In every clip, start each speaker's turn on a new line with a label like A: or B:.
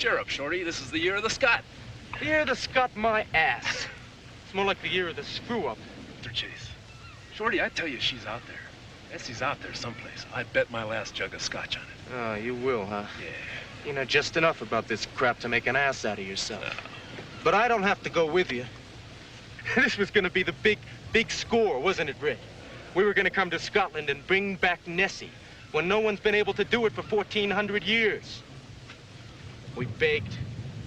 A: Cheer up, Shorty. This is the year of the Scot.
B: Year of the Scot, my ass. It's more like the year of the screw-up.
A: Chase. Shorty, I tell you, she's out there. Essie's out there someplace. I bet my last jug of scotch on it.
B: Oh, you will, huh?
A: Yeah.
B: You know just enough about this crap to make an ass out of yourself.
A: No.
B: But I don't have to go with you. This was gonna be the big score, wasn't it, Rick? We were gonna come to Scotland and bring back Nessie when no one's been able to do it for 1,400 years. We begged,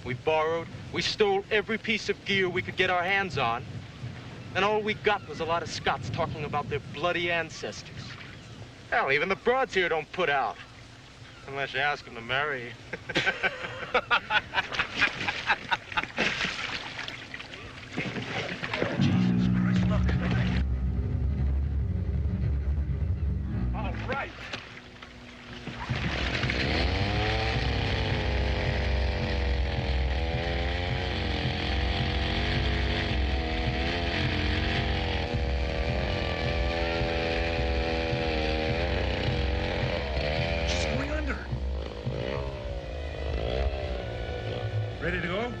B: we borrowed, we stole every piece of gear we could get our hands on, and all we got was a lot of Scots talking about their bloody ancestors. Hell, even the broads here don't put out. Unless you ask them to marry you. Jesus Christ, look. All right.
C: Ready to go?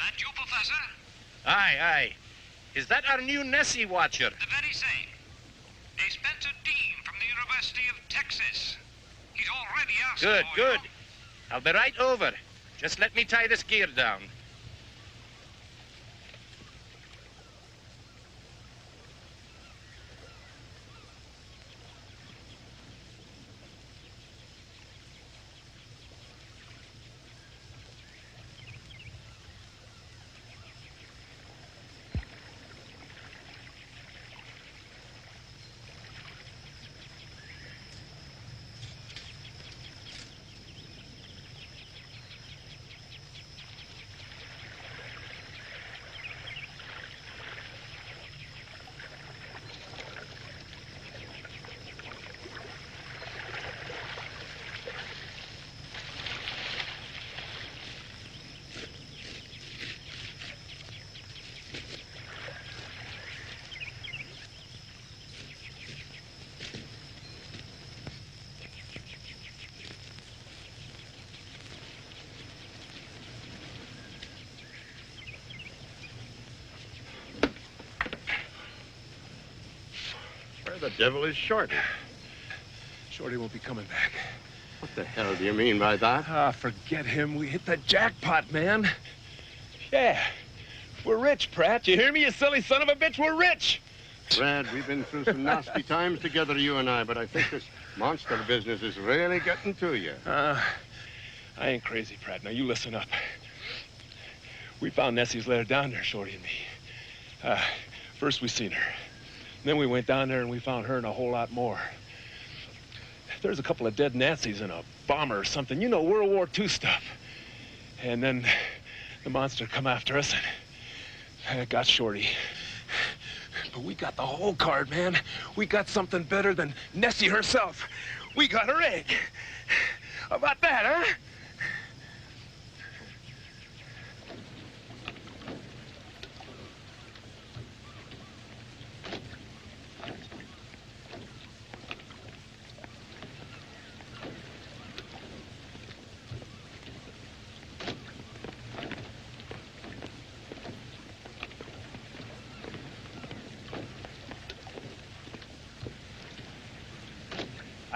D: That you, Professor?
E: Aye, aye. Is that our new Nessie watcher?
D: The very same. A Spencer Dean from the University of Texas. He's already asked
E: Good,
D: for
E: good.
D: you.
E: I'll be right over. Just let me tie this gear down.
C: Where the devil is Shorty?
A: Shorty won't be coming back.
C: What the hell do you mean by that?
A: Ah, forget him. We hit the jackpot, man. Yeah. We're rich, Pratt. You hear me, you silly son of a bitch? We're rich.
C: Brad, we've been through some nasty times together, you and I, but I think this monster business is really getting to you.
A: I ain't crazy, Pratt. Now, you listen up. We found Nessie's letter down there, Shorty and me. First we seen her. Then we went down there and we found her and a whole lot more. There's a couple of dead Nazis in a bomber or something. You know, World War II stuff. And then the monster come after us and got Shorty. But we got the whole card, man. We got something better than Nessie herself. We got her egg. How about that, huh?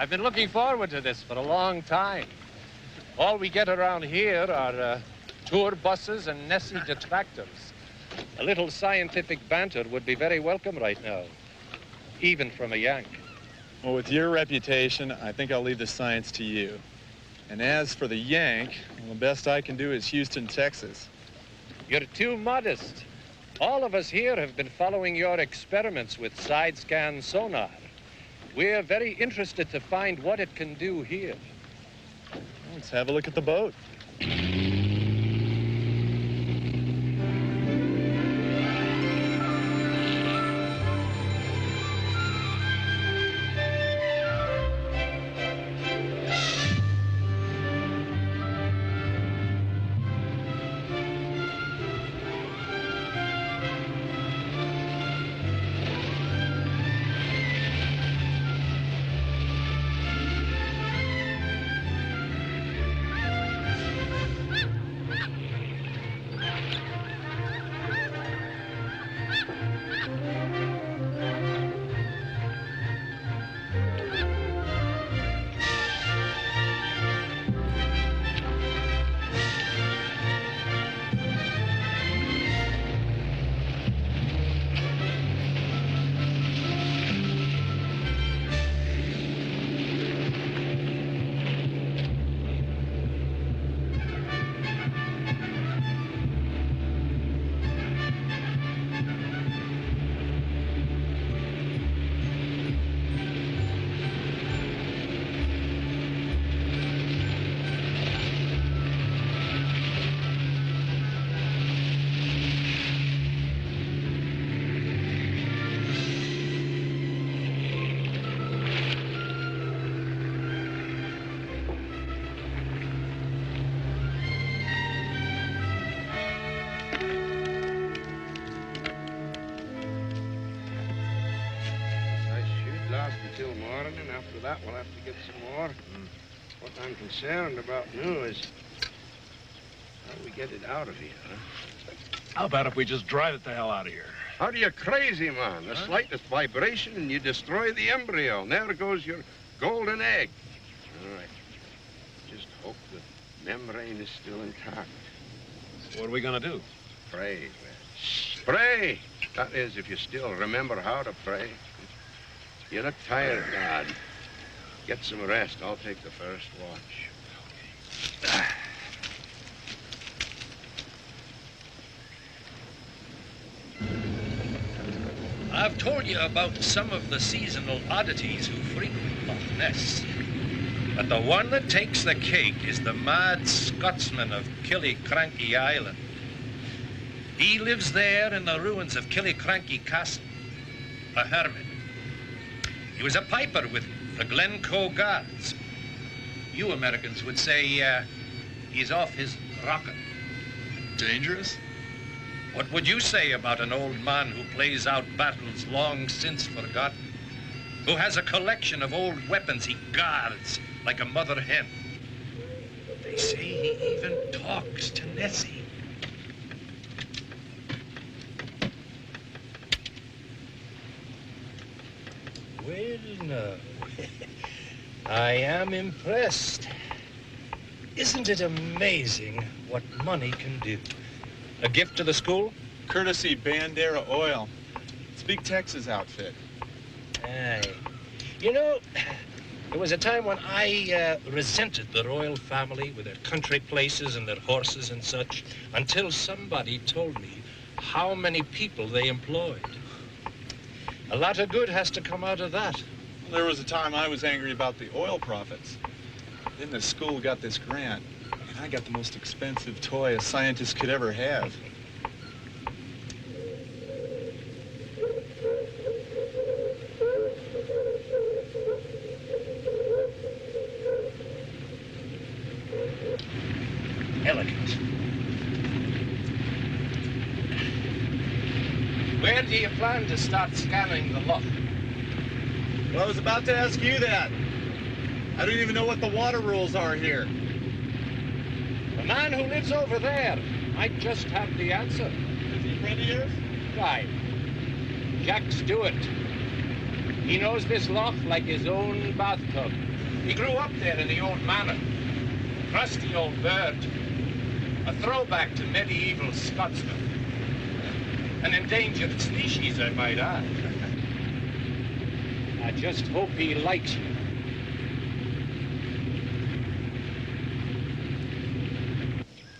F: I've been looking forward to this for a long time. All we get around here are tour buses and Nessie detractors. A little scientific banter would be very welcome right now, even from a Yank.
G: Well, with your reputation, I think I'll leave the science to you. And as for the Yank, well, the best I can do is Houston, Texas.
F: You're too modest. All of us here have been following your experiments with side-scan sonar. We're very interested to find what it can do here.
G: Let's have a look at the boat.
C: Until morning, and after that we'll have to get some more. What I'm concerned about now is how we get it out of here, huh?
A: How about if we just drive it the hell out of here?
C: How do you crazy, man? The slightest vibration and you destroy the embryo. And there goes your golden egg. All right. Just hope the membrane is still intact.
A: So what are we gonna do?
C: Pray, man. Pray! That is, if you still remember how to pray. You look tired, Dad. Get some rest. I'll take the first watch.
D: I've told you about some of the seasonal oddities who frequent Loch Ness. But the one that takes the cake is the mad Scotsman of Killiecrankie Island. He lives there in the ruins of Killiecrankie Castle, a hermit. He was a piper with the Glencoe Guards. You Americans would say he's off his rocker.
G: Dangerous?
D: What would you say about an old man who plays out battles long since forgotten? Who has a collection of old weapons he guards like a mother hen? They say he even talks to Nessie. Well, no. I am impressed. Isn't it amazing what money can do? A gift to the school?
G: Courtesy Bandera Oil. It's a big Texas outfit.
D: Aye. You know, there was a time when I resented the royal family with their country places and their horses and such, until somebody told me how many people they employed. A lot of good has to come out of that.
G: Well, there was a time I was angry about the oil profits. Then the school got this grant, and I got the most expensive toy a scientist could ever have.
D: Elegant. Where do you plan to start scanning the loch?
G: Well, I was about to ask you that. I don't even know what the water rules are here.
F: The man who lives over there might just have the answer.
G: Is he a friend of yours?
F: Right. Jack Stewart. He knows this loch like his own bathtub. He grew up there in the old manor. Crusty old bird. A throwback to medieval Scotsman. An endangered species, I might add. I just hope he likes you.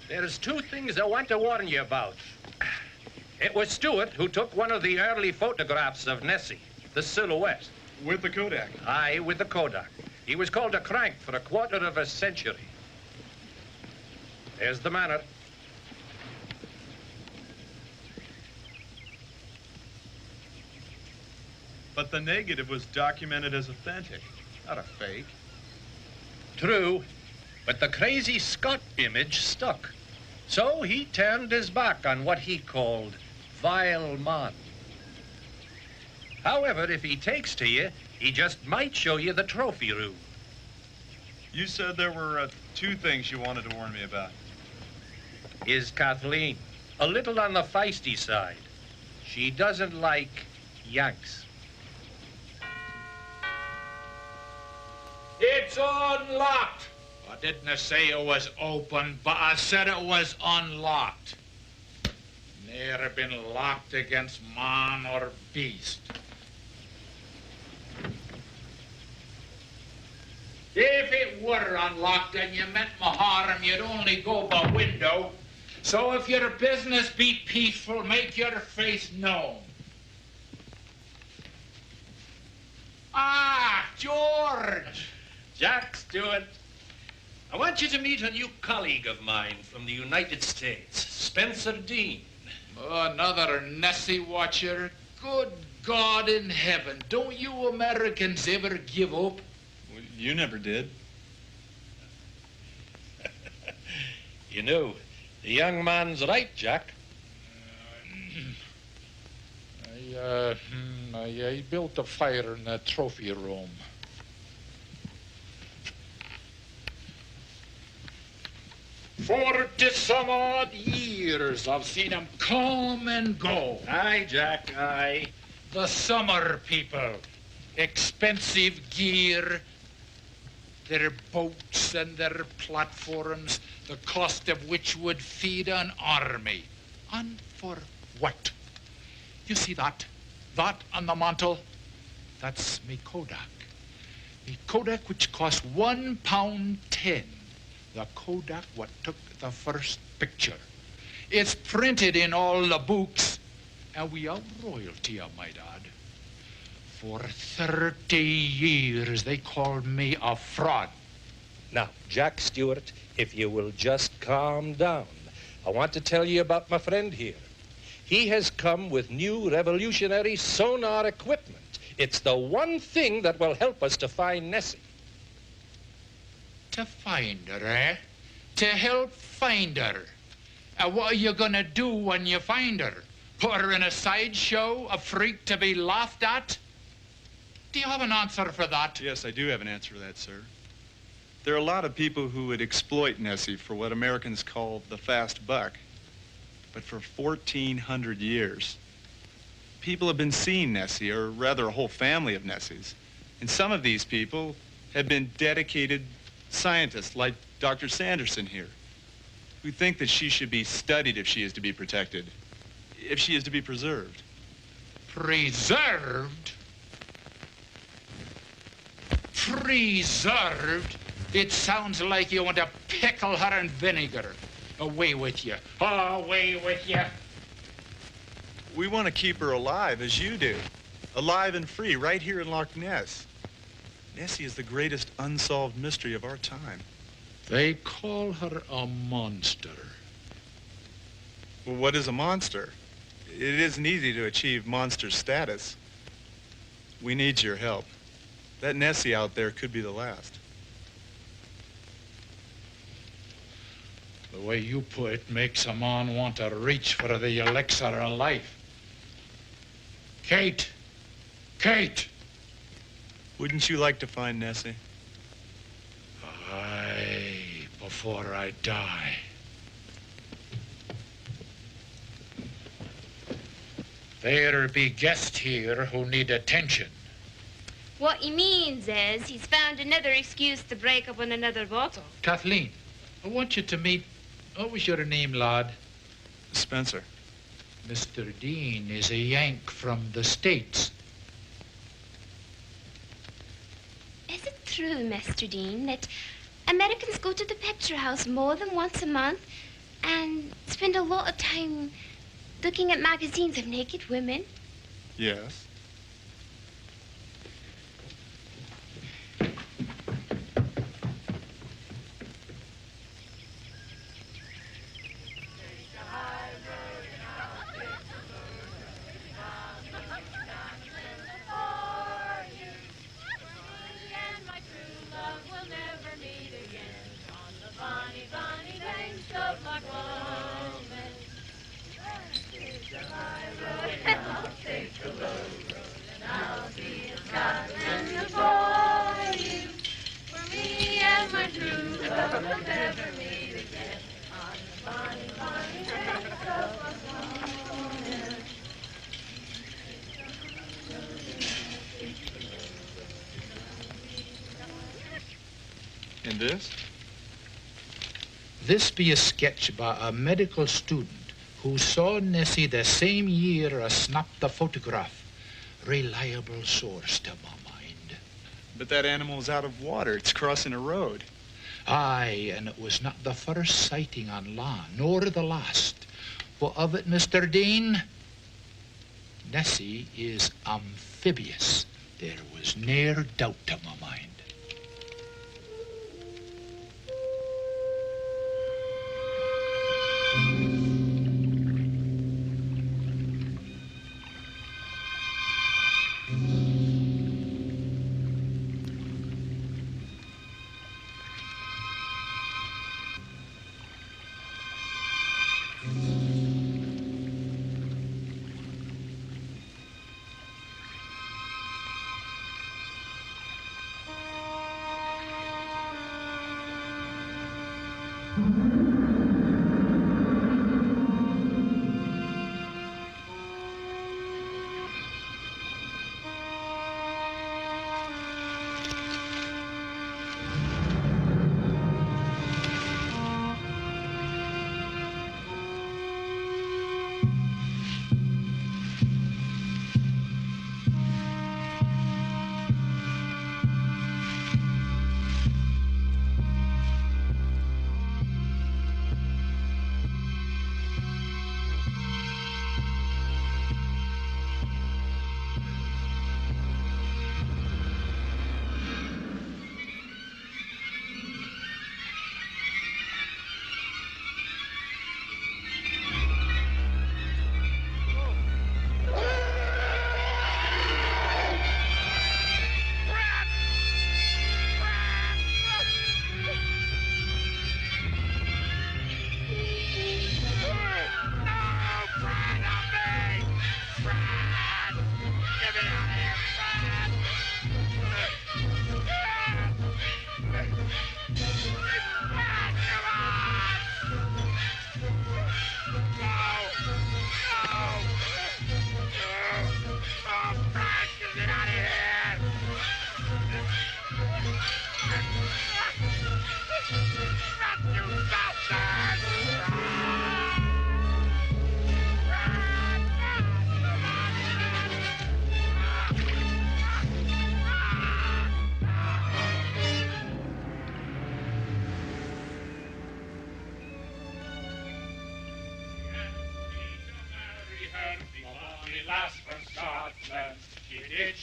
F: There's two things I want to warn you about. It was Stewart who took one of the early photographs of Nessie, the silhouette.
G: With the Kodak.
F: Aye, with the Kodak. He was called a crank for a quarter of a century. There's the manor.
G: But the negative was documented as authentic, not a fake.
F: True, but the crazy Scot image stuck. So he turned his back on what he called vile man. However, if he takes to you, he just might show you the trophy room.
G: You said there were two things you wanted to warn me about.
F: Is Kathleen a little on the feisty side? She doesn't like Yanks.
E: It's unlocked. I didn't say it was open, but I said it was unlocked. Never been locked against man or beast. If it were unlocked and you meant my harm, you'd only go by window. So if your business be peaceful, make your face known. Ah, George!
F: Jack Stewart, I want you to meet a new colleague of mine from the United States, Spencer Dean.
E: Another Nessie watcher. Good God in heaven, don't you Americans ever give up?
G: Well, you never did.
F: You know, the young man's right, Jack.
E: I built a fire in the trophy room. For 40-some-odd years, I've seen them come and go.
F: Aye, Jack, aye.
E: The summer people, expensive gear, their boats and their platforms, the cost of which would feed an army. And for what? You see that? That on the mantle? That's me Kodak. Me Kodak which cost £1.10. The Kodak what took the first picture. It's printed in all the books, and we are royalty, I might add. For 30 years, they called me a fraud.
F: Now, Jack Stewart, if you will just calm down, I want to tell you about my friend here. He has come with new revolutionary sonar equipment. It's the one thing that will help us to find Nessie.
E: To find her, eh? To help find her. What are you gonna do when you find her? Put her in a sideshow, a freak to be laughed at? Do you have an answer for that?
G: Yes, I do have an answer to that, sir. There are a lot of people who would exploit Nessie for what Americans call the fast buck. But for 1,400 years, People have been seeing Nessie, or rather a whole family of Nessies. And some of these people have been dedicated scientists like Dr. Sanderson here, who think that she should be studied if she is to be protected, if she is to be preserved.
E: Preserved? Preserved? It sounds like you want to pickle her in vinegar. Away with you. Away with you.
G: We want to keep her alive, as you do. Alive and free, right here in Loch Ness. Nessie is the greatest unsolved mystery of our time.
E: They call her a monster.
G: Well, what is a monster? It isn't easy to achieve monster status. We need your help. That Nessie out there could be the last.
E: The way you put it makes a man want to reach for the elixir of life. Kate! Kate!
G: Wouldn't you like to find Nessie?
E: Aye, before I die. There be guests here who need attention.
H: What he means is he's found another excuse to break up on another bottle.
E: Kathleen, I want you to meet... What was your name, lad?
G: Spencer.
E: Mr. Dean is a Yank from the States.
H: Is it true, Mr. Dean, that Americans go to the picture house more than once a month and spend a lot of time looking at magazines of naked women?
G: Yes. And this?
E: This be a sketch by a medical student who saw Nessie the same year as snapped the photograph. Reliable source to my mind.
G: But that animal is out of water. It's crossing a road.
E: Aye, and it was not the first sighting on land, nor the last. What of it, Mr. Dean? Nessie is amphibious. There was ne'er doubt to my mind.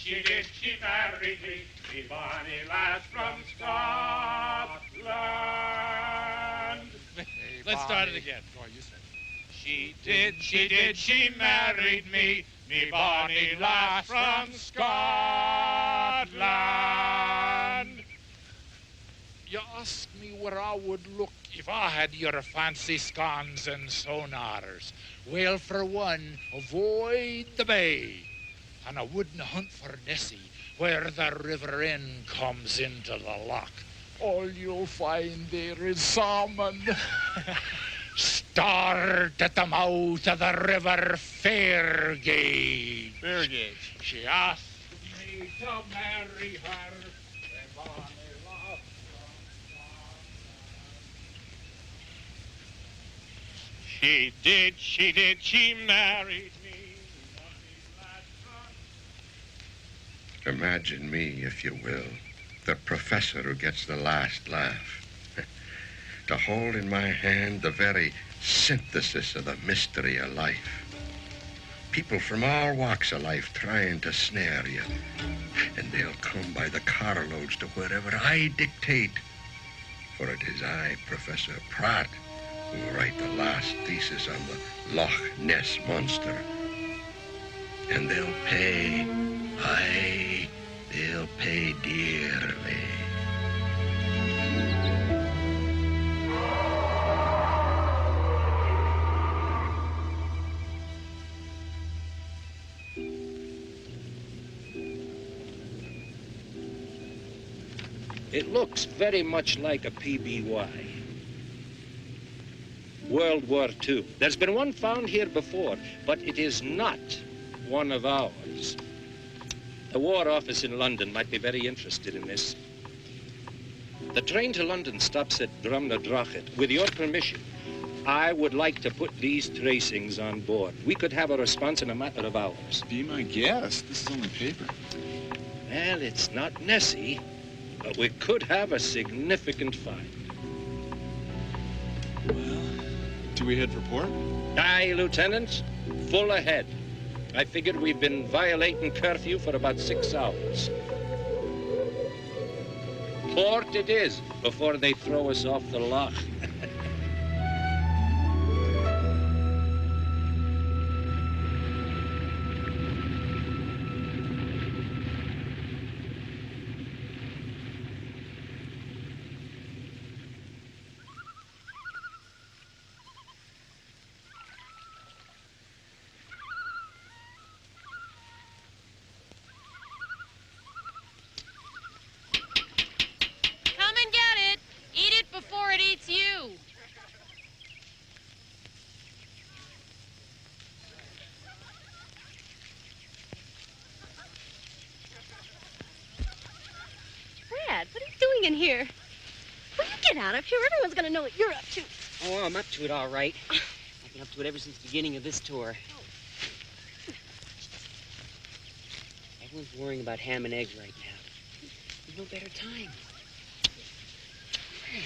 I: she married me, me bonny lass from Scotland.
E: Let's start it again. Go on, you say.
I: She married me, me bonny lass from Scotland.
E: You ask me where I would look if I had your fancy scones and sonars. Well, for one, avoid the bay. And I wouldn't hunt for Nessie, where the river end comes into the loch. All you'll find there is salmon. Start at the mouth of the river Fairgate.
G: Fairgate.
E: She asked me to marry her.
I: She married me.
C: Imagine me, if you will, the professor who gets the last laugh. To hold in my hand the very synthesis of the mystery of life. People from all walks of life trying to snare you. And they'll come by the carloads to wherever I dictate. For it is I, Professor Pratt, who will write the last thesis on the Loch Ness monster. And they'll pay, aye, they'll pay dearly.
D: It looks very much like a PBY. World War II. There's been one found here before, but it is not one of ours. The War Office in London might be very interested in this. The train to London stops at Drumnadrochit. With your permission, I would like to put these tracings on board. We could have a response in a matter of hours.
G: Be my guest. This is only paper.
D: Well, it's not Nessie, but we could have a significant find.
G: Well, do we head for port?
D: Aye, Lieutenant. Full ahead. I figured we've been violating curfew for about 6 hours. Port it is, before they throw us off the loch.
J: What are you doing in here? Will you get out of here? Everyone's going to know what you're up to.
K: Oh, I'm up to it, all right. I've been up to it ever since the beginning of this tour. Everyone's worrying about ham and eggs right now. There's no better time.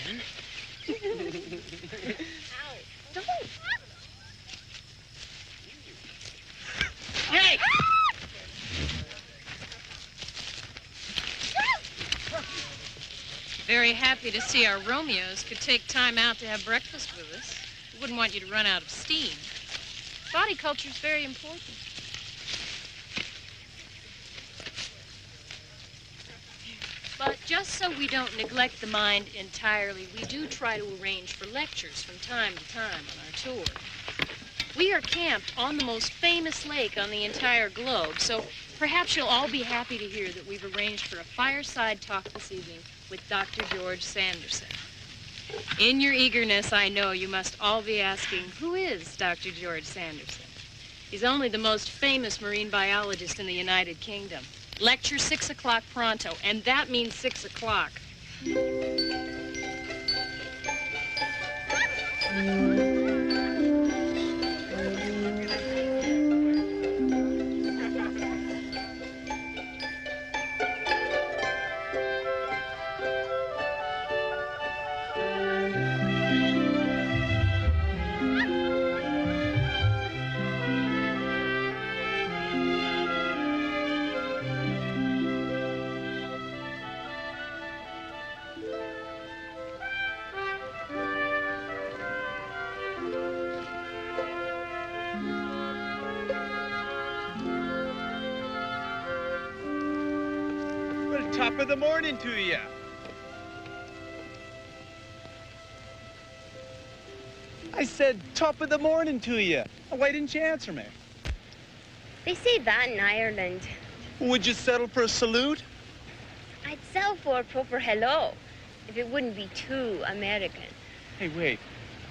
K: Man.
J: Ow. Don't.
K: Hey!
L: Very happy to see our Romeos could take time out to have breakfast with us. We wouldn't want you to run out of steam. Body culture is very important. But just so we don't neglect the mind entirely, we do try to arrange for lectures from time to time on our tour. We are camped on the most famous lake on the entire globe, so perhaps you'll all be happy to hear that we've arranged for a fireside talk this evening with Dr. George Sanderson. In your eagerness, I know you must all be asking, who is Dr. George Sanderson? He's only the most famous marine biologist in the United Kingdom. Lecture 6 o'clock pronto, and that means 6 o'clock.
G: Top of the morning to you. I said top of the morning to you. Why didn't you answer me?
H: They say that in Ireland.
G: Would you settle for a salute?
H: I'd settle for a proper hello, if it wouldn't be too American.
G: Hey, wait.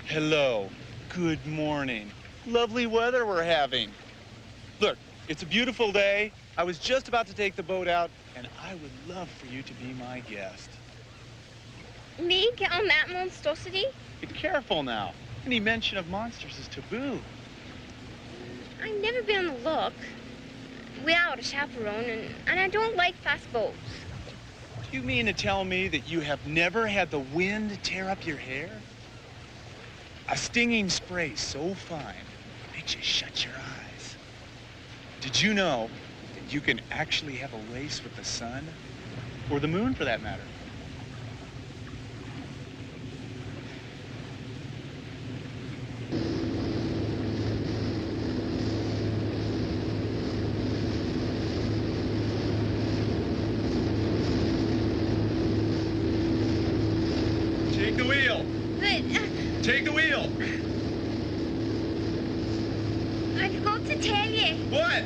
G: Hello. Good morning. Lovely weather we're having. Look, it's a beautiful day. I was just about to take the boat out, and I would love for you to be my guest.
H: Me get on that monstrosity?
G: Be careful now. Any mention of monsters is taboo.
H: I've never been on the Loch without a chaperone, and I don't like fast boats.
G: Do you mean to tell me that you have never had the wind tear up your hair? A stinging spray so fine, it makes you shut your eyes. Did you know that you can actually have a race with the sun? Or the moon, for that matter? Take the wheel.
H: But,
G: Take the wheel.
H: I forgot to tell you.
G: What?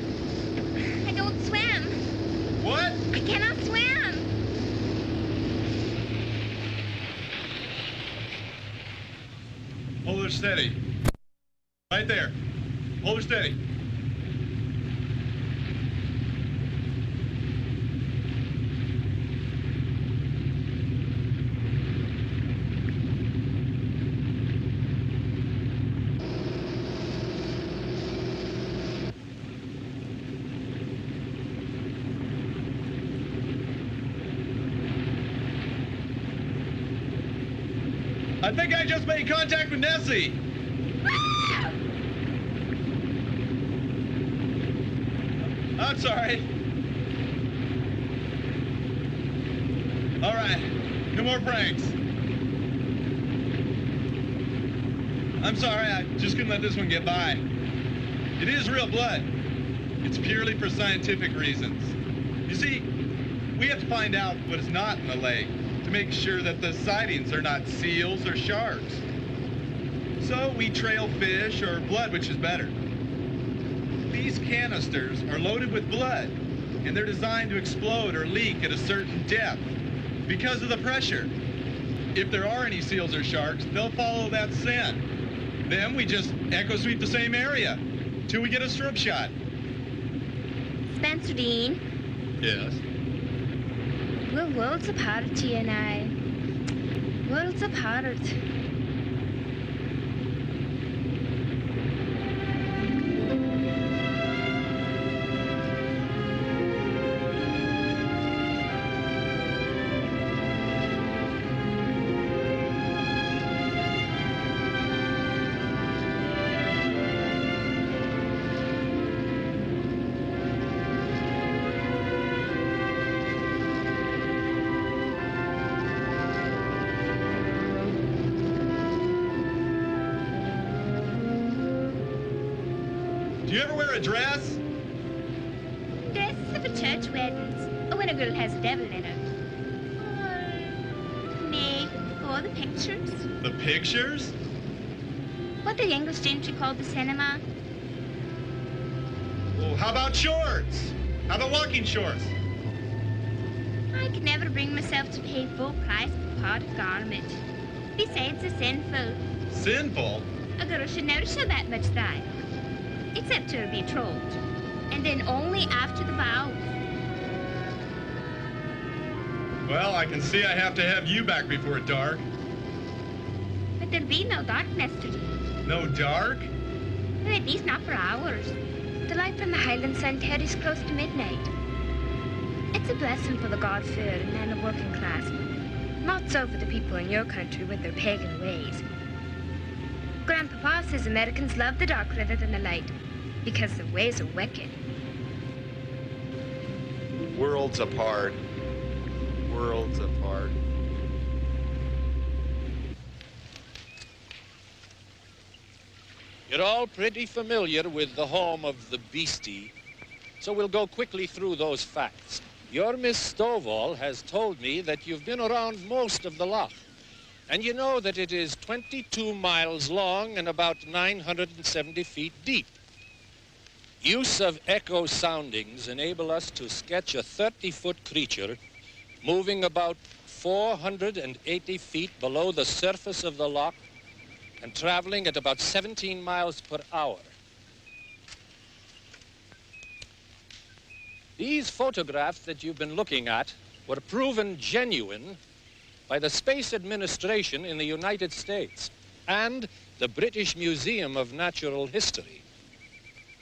H: I don't swim.
G: What?
H: I cannot swim.
G: Hold her steady. Right there. Hold her steady. I think I just made contact with Nessie. I'm sorry. All right, no more pranks. I'm sorry, I just couldn't let this one get by. It is real blood. It's purely for scientific reasons. You see, we have to find out what is not in the lake to make sure that the sightings are not seals or sharks. So we trail fish or blood, which is better. These canisters are loaded with blood, and they're designed to explode or leak at a certain depth because of the pressure. If there are any seals or sharks, they'll follow that scent. Then we just echo sweep the same area till we get a strip shot.
H: Spencer Dean,
G: Yes?
H: we're worlds apart, you and I. Worlds apart.
G: Do you ever wear a dress?
H: Dresses for church weddings, or when a girl has a devil in her. Or, nay, for the pictures.
G: The pictures?
H: What the English gentry called the cinema.
G: Well, how about shorts? How about walking shorts?
H: I could never bring myself to pay full price for part of garment. Besides, it's sinful.
G: Sinful?
H: A girl should never show that much thigh. Except to her betrothed. And then only after the vow.
G: Well, I can see I have to have you back before dark.
H: But there'll be no darkness today.
G: No dark?
H: Or at least not for hours. The light from the Highland sun tarries close to midnight. It's a blessing for the God-fearing and the working class. Not so for the people in your country with their pagan ways. Grandpapa says Americans love the dark rather than the light because their ways are wicked.
G: Worlds apart. Worlds apart.
D: You're all pretty familiar with the home of the beastie, so we'll go quickly through those facts.
F: Your Miss Stovall has told me that you've been around most of the loch. And you know that it is 22 miles long and about 970 feet deep. Use of echo soundings enable us to sketch a 30-foot creature moving about 480 feet below the surface of the loch and traveling at about 17 miles per hour. These photographs that you've been looking at were proven genuine by the Space Administration in the United States and the British Museum of Natural History.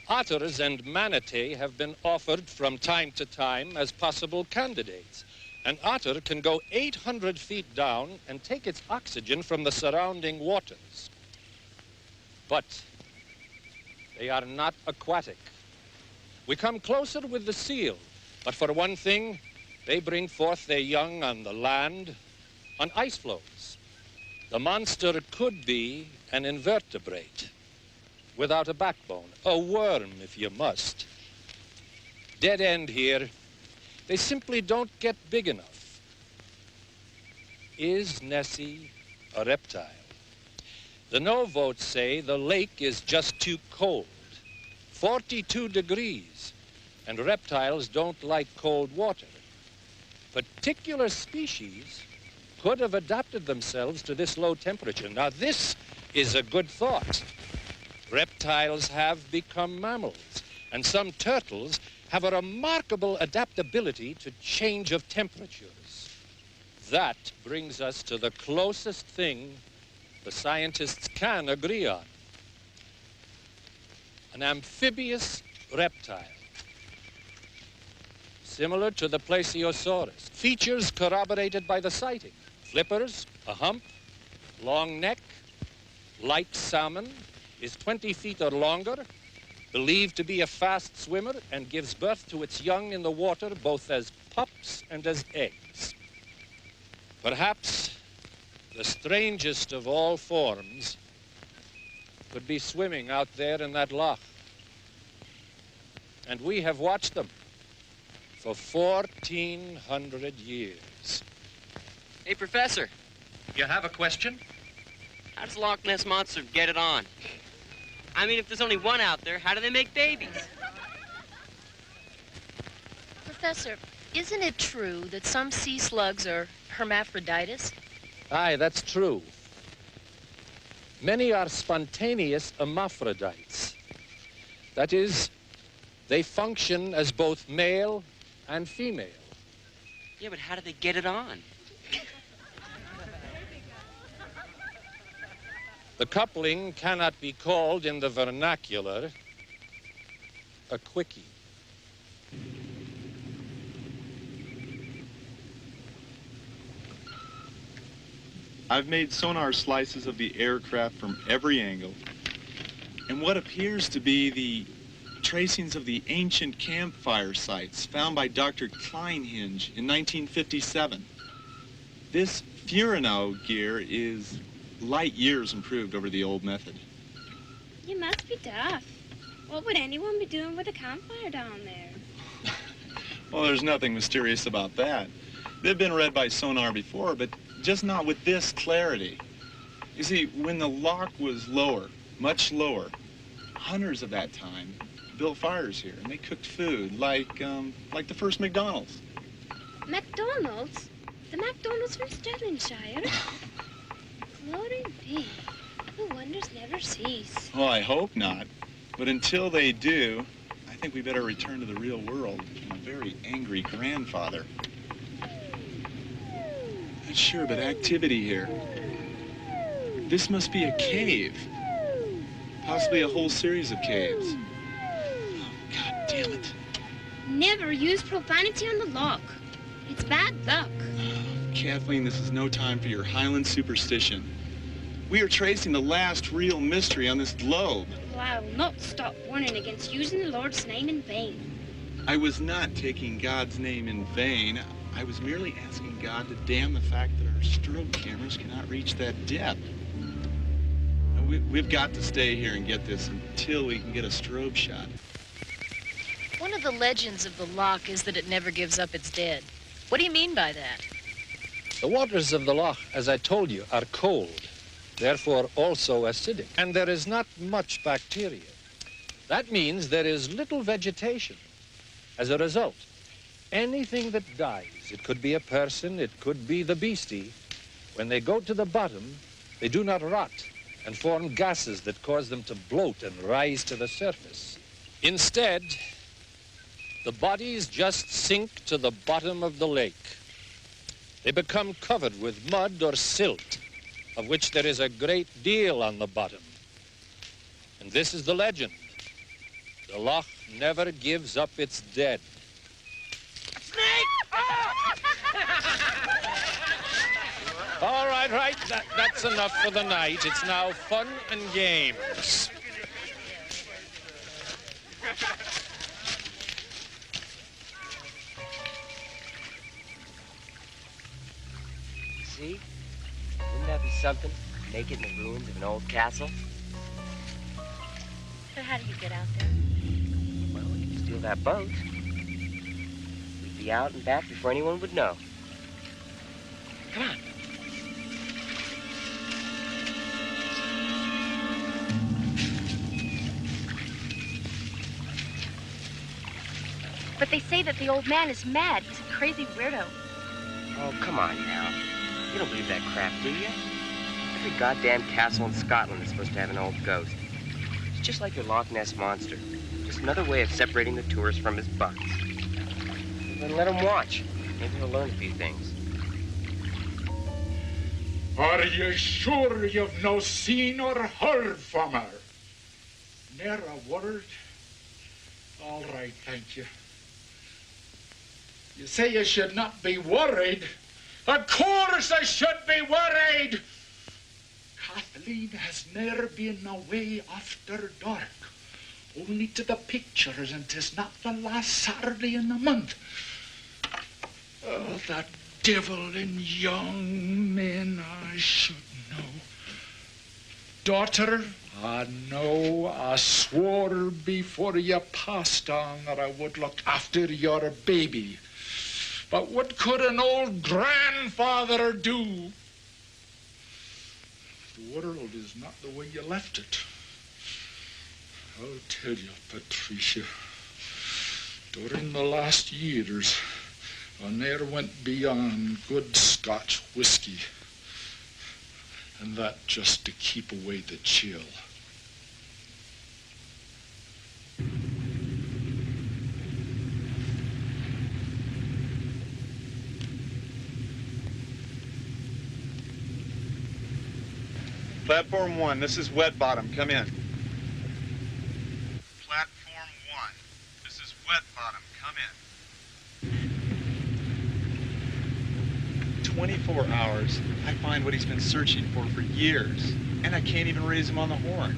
F: Otters and manatee have been offered from time to time as possible candidates. An otter can go 800 feet down and take its oxygen from the surrounding waters. But they are not aquatic. We come closer with the seal, but for one thing, they bring forth their young on the land, on ice floes. The monster could be an invertebrate, without a backbone, a worm if you must. Dead end here. They simply don't get big enough. Is Nessie a reptile? The no votes say the lake is just too cold, 42 degrees, and reptiles don't like cold water. Particular species could have adapted themselves to this low temperature. Now, this is a good thought. Reptiles have become mammals, and some turtles have a remarkable adaptability to change of temperatures. That brings us to the closest thing the scientists can agree on. An amphibious reptile, similar to the plesiosaurus. Features corroborated by the sighting. Flippers, a hump, long neck, light salmon, is 20 feet or longer, believed to be a fast swimmer, and gives birth to its young in the water both as pups and as eggs. Perhaps the strangest of all forms could be swimming out there in that loch. And we have watched them for 1,400 years.
K: Hey, Professor.
D: You have a question?
K: How does Loch Ness Monster get it on? I mean, if there's only one out there, how do they make babies?
L: Professor, isn't it true that some sea slugs are hermaphrodites?
F: Aye, that's true. Many are spontaneous hermaphrodites. That is, they function as both male and female.
K: Yeah, but how do they get it on?
F: The coupling cannot be called in the vernacular a quickie.
G: I've made sonar slices of the aircraft from every angle, and what appears to be the tracings of the ancient campfire sites found by Dr. Kleinhinge in 1957. This Furano gear is light years improved over the old method.
H: You must be daft. What would anyone be doing with a campfire down there?
G: Well, there's nothing mysterious about that. They've been read by sonar before, but just not with this clarity. You see, when the loch was lower, much lower, hunters of that time built fires here, and they cooked food like the first McDonald's.
H: McDonald's? The McDonald's from Stirlingshire? Glory be. The wonders never cease.
G: Well, I hope not. But until they do, I think we better return to the real world and a very angry grandfather. Not sure, but activity here. This must be a cave. Possibly a whole series of caves. Oh, God damn it.
H: Never use profanity on the loch. It's bad luck.
G: Kathleen, this is no time for your Highland superstition. We are tracing the last real mystery on this globe.
H: Well, I will not stop warning against using the Lord's name in vain.
G: I was not taking God's name in vain. I was merely asking God to damn the fact that our strobe cameras cannot reach that depth. We've got to stay here and get this until we can get a strobe shot.
L: One of the legends of the loch is that it never gives up its dead. What do you mean by that?
F: The waters of the loch, as I told you, are cold, therefore also acidic, and there is not much bacteria. That means there is little vegetation. As a result, anything that dies, it could be a person, it could be the beastie, when they go to the bottom, they do not rot and form gases that cause them to bloat and rise to the surface. Instead, the bodies just sink to the bottom of the lake. They become covered with mud or silt, of which there is a great deal on the bottom. And this is the legend. The loch never gives up its dead. All right, that's enough for the night. It's now fun and games.
K: See? Wouldn't that be something? Make it in the ruins of an old castle?
J: So how do you get out there?
K: Well, we could steal that boat. We'd be out and back before anyone would know. Come on.
J: But they say that the old man is mad. He's a crazy weirdo.
K: Oh, come on now. You don't believe that crap, do you? Every goddamn castle in Scotland is supposed to have an old ghost. It's just like your Loch Ness monster. Just another way of separating the tourist from his bucks. Then let him watch. Maybe he'll learn a few things.
E: Are you sure you've no seen or heard from her? Ne'er a word? All right, thank you. You say you should not be worried. Of course I should be worried. Kathleen has ne'er been away after dark. Only to the pictures, and 'tis not the last Saturday in the month. Oh, that devil in young men, I should know. Daughter, I know I swore before you passed on that I would look after your baby. But what could an old grandfather do? The world is not the way you left it. I'll tell you, Patricia, during the last years, I ne'er went beyond good Scotch whiskey, and that just to keep away the chill.
G: Platform 1, this is Wet Bottom. Come in. Platform 1, this is Wet Bottom. Come in. 24 hours, I find what he's been searching for years, and I can't even raise him on the horn.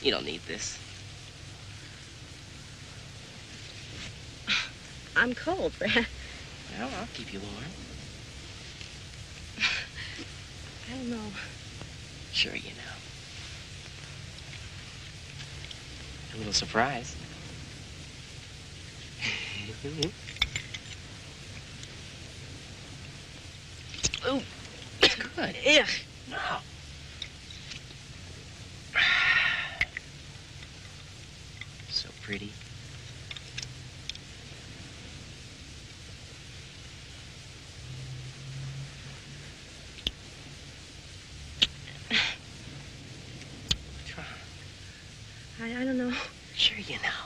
K: You don't need this.
J: I'm cold, Brad.
K: Well, I'll keep you warm.
J: I don't know.
K: Sure you know. A little surprise. Ooh, it's good.
J: Ugh.
K: No. So pretty.
J: I don't know.
K: Sure you know.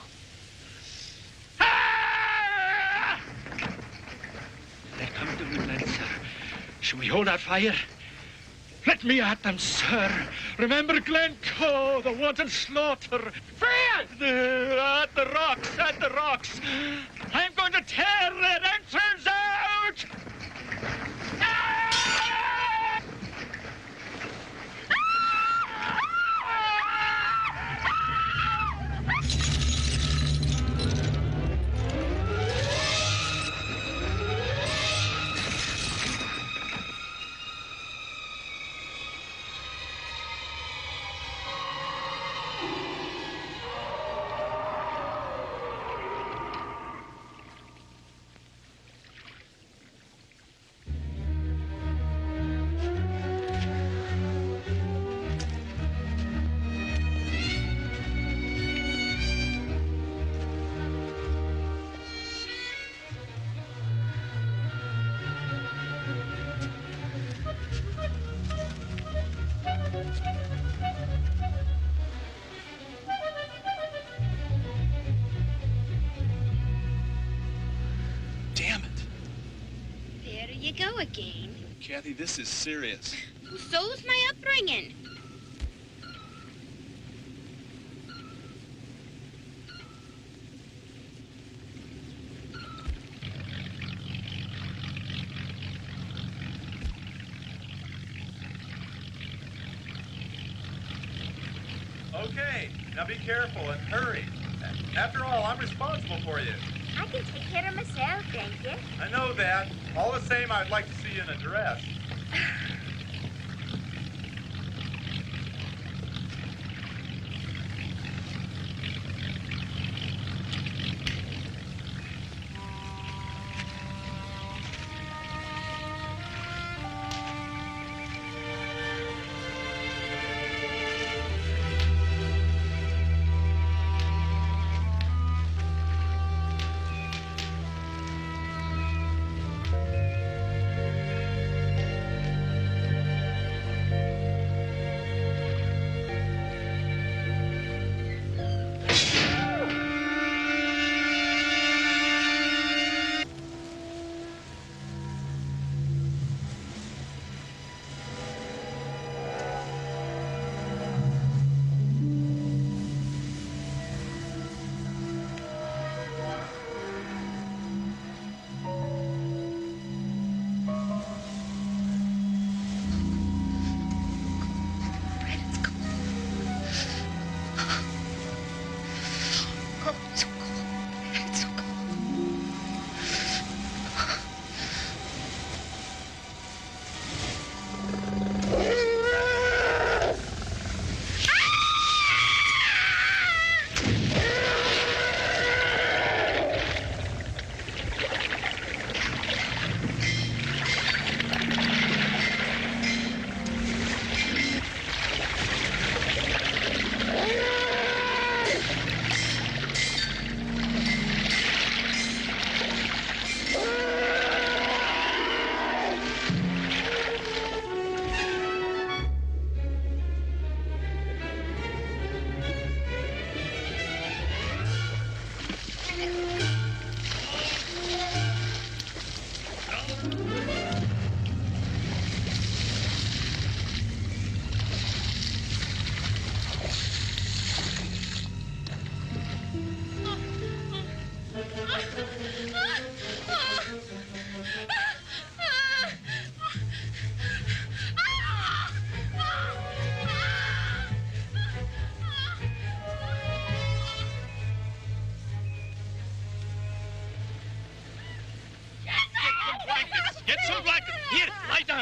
I: They're coming to Loch Ness, sir. Should we hold our fire? Let me at them, sir. Remember Glencoe, the wanton slaughter. Fred! At the rocks, at the rocks. I'm going to tear that entrance out!
G: Damn it.
H: There you go again.
G: Kathy, this is serious.
H: Well, so's my upbringing.
M: Okay, now be careful and hurry. After all, I'm responsible for you.
H: I can take care of myself, thank you.
M: I know that. All the same, I'd like to see you in a dress.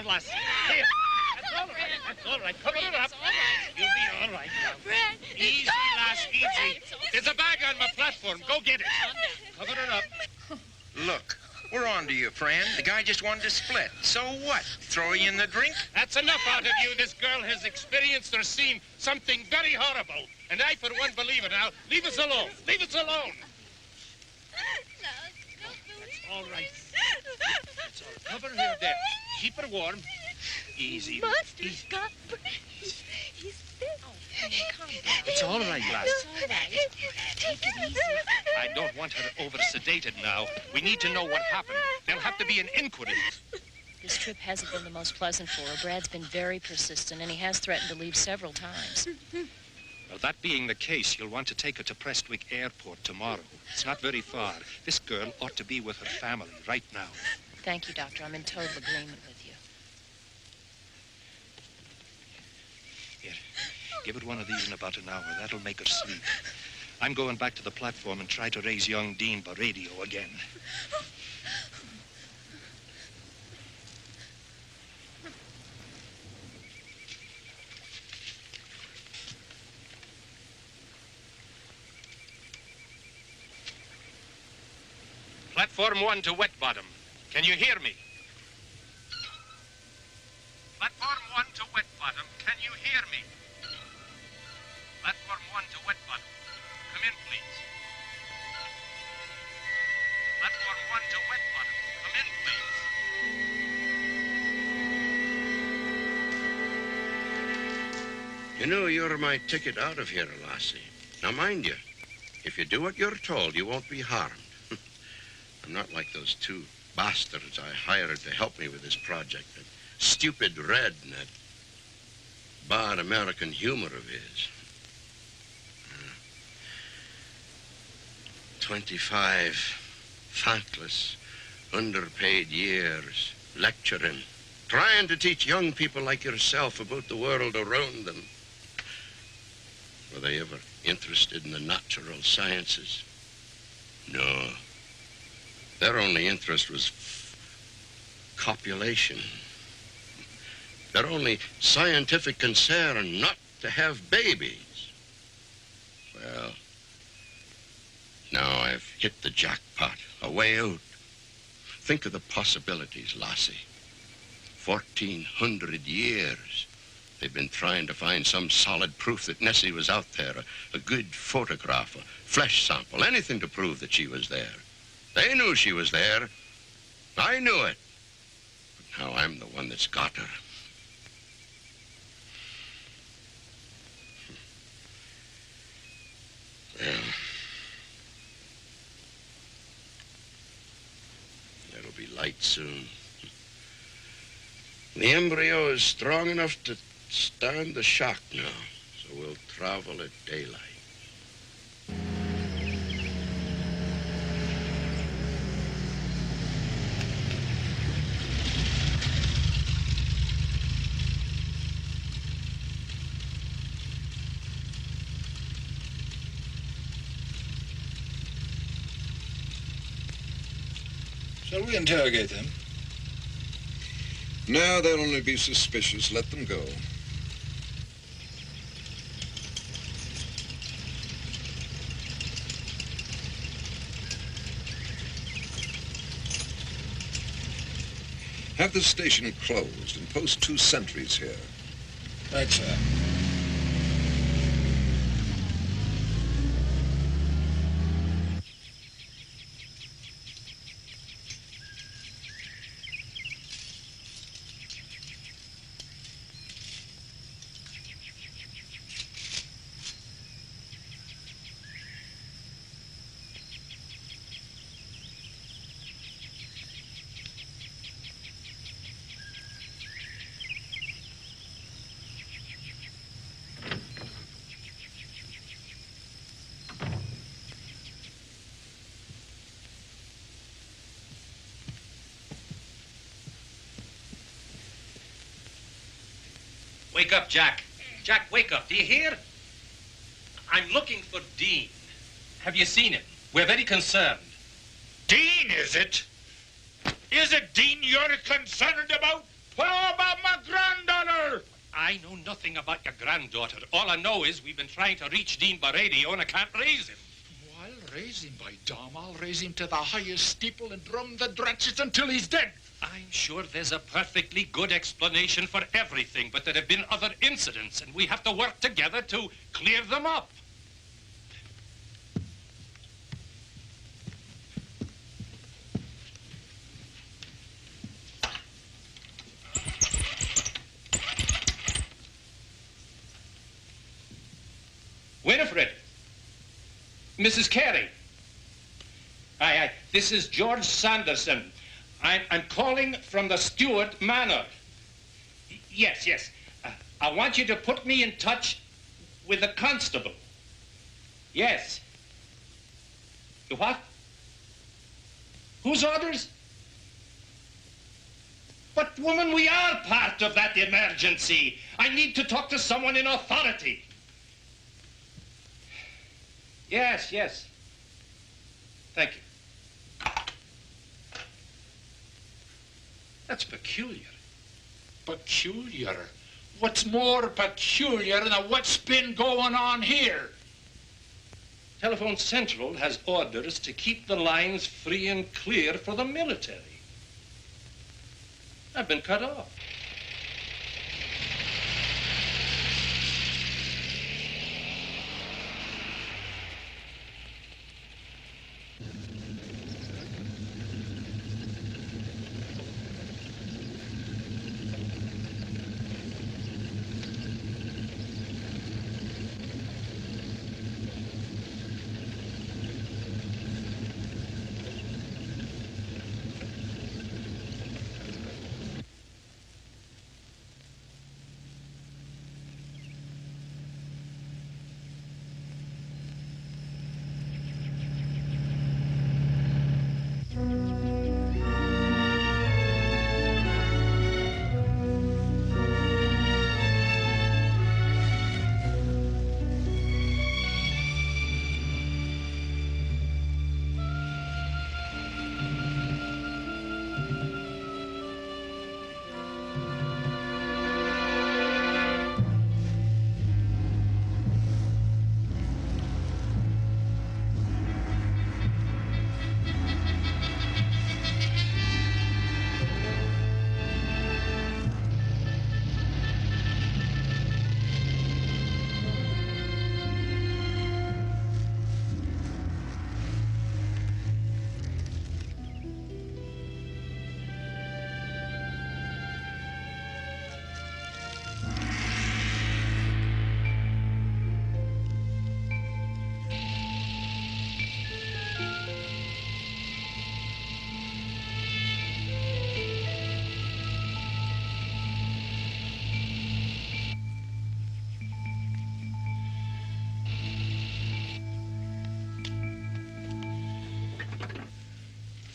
D: Lassie. Here. That's all right. That's all right. Cover it up. You'll be all right now.
J: Fred,
D: Easy, lass, easy. There's a bag on my platform. Go get it. Cover it up.
N: Look, we're on to you, friend. The guy just wanted to split. So what? Throw you in the drink?
D: That's enough out of you. This girl has experienced or seen something very horrible. And I, for one, believe it now. Leave us alone. Leave us alone. That's all right. That's all right. Cover her there. Keep her warm. Easy.
J: Monster's got... He's fit.
D: It's all right, lass.
J: It's all right. Take it easy.
D: I don't want her over-sedated now. We need to know what happened. There'll have to be an inquiry.
L: This trip hasn't been the most pleasant for her. Brad's been very persistent, and he has threatened to leave several times.
D: Well, that being the case, you'll want to take her to Prestwick Airport tomorrow. It's not very far. This girl ought to be with her family right now.
L: Thank you, Doctor. I'm in total agreement with you.
D: Here, give it one of these in about an hour. That'll make her sleep. I'm going back to the platform and try to raise young Dean by radio again. Platform 1 to Wet Bottom. Can you hear me? Platform 1 to Wet Bottom. Can you hear me? Platform 1 to Wet Bottom. Come in, please. Platform 1 to Wet Bottom. Come in, please.
C: You know, you're my ticket out of here, Lassie. Now, mind you, if you do what you're told, you won't be harmed. I'm not like those two bastards I hired to help me with this project. That stupid Red and that bad American humor of his. 25 thankless, underpaid years lecturing, trying to teach young people like yourself about the world around them. Were they ever interested in the natural sciences? No. Their only interest was copulation. Their only scientific concern not to have babies. Well, now I've hit the jackpot, a way out. Think of the possibilities, Lassie. 1,400 years. They've been trying to find some solid proof that Nessie was out there, a good photograph, a flesh sample, anything to prove that she was there. They knew she was there. I knew it. But now I'm the one that's got her. Well, it'll be light soon. The embryo is strong enough to stand the shock now, so we'll travel at daylight.
O: Shall we interrogate them? No, they'll only be suspicious. Let them go. Have the station closed and post 2 sentries here. Right, sir.
D: Wake up, Jack. Jack, wake up. Do you hear? I'm looking for Dean. Have you seen him? We're very concerned.
E: Dean, is it? Is it Dean you're concerned about?
I: How about my granddaughter?
D: I know nothing about your granddaughter. All I know is we've been trying to reach Dean Baradio and I can't raise him.
E: Oh, I'll raise him, by Dom. I'll raise him to the highest steeple and drum the dratchets until he's dead.
D: I'm sure there's a perfectly good explanation for everything, but there have been other incidents, and we have to work together to clear them up. Winifred. Mrs. Carey. Aye. This is George Sanderson. I'm calling from the Stewart Manor. Yes. I want you to put me in touch with the constable. Yes. What? Whose orders? But, woman, we are part of that emergency. I need to talk to someone in authority. Yes. Thank you. That's peculiar.
E: Peculiar? What's more peculiar than what's been going on here?
D: Telephone Central has orders to keep the lines free and clear for the military. I've been cut off.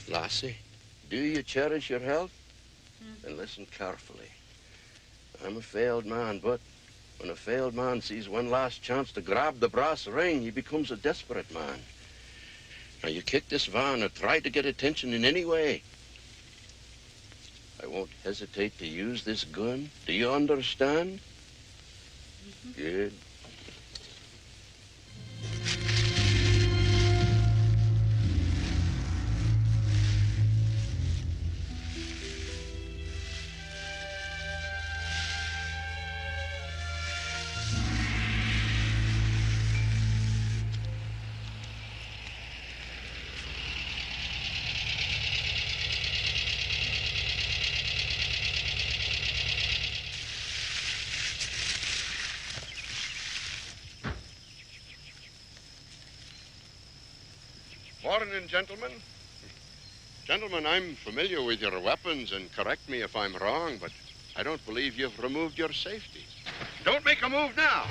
C: Lassie, do you cherish your health? Then listen carefully. I'm a failed man, but when a failed man sees one last chance to grab the brass ring, he becomes a desperate man. Now, you kick this van or try to get attention in any way, I won't hesitate to use this gun. Do you understand? Good. Morning, gentlemen. Gentlemen, I'm familiar with your weapons, and correct me if I'm wrong, but I don't believe you've removed your safety. Don't make a move now.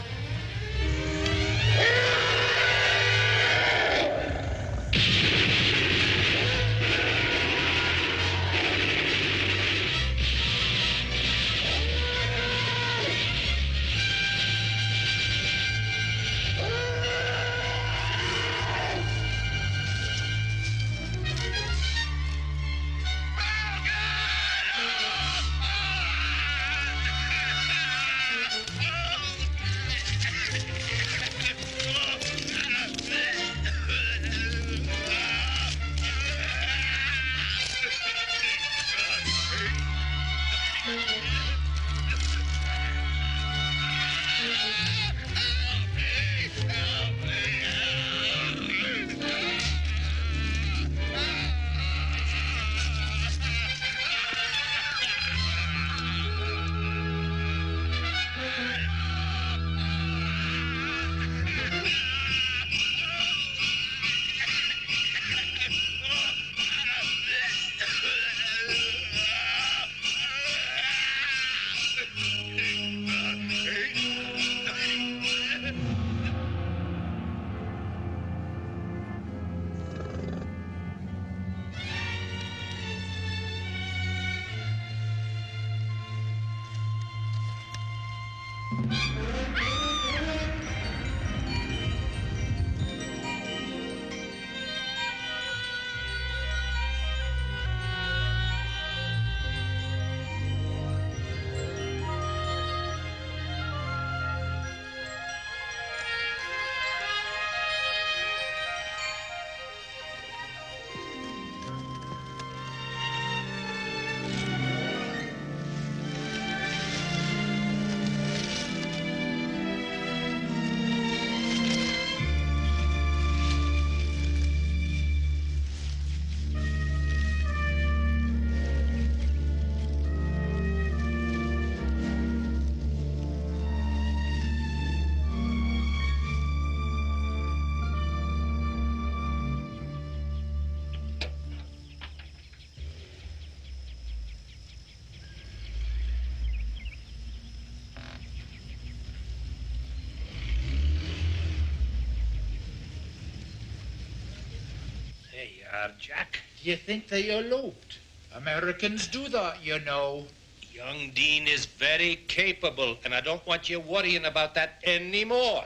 D: car, Jack.
E: Do you think they eloped? Americans do that, you know.
D: Young Dean is very capable, and I don't want you worrying about that anymore.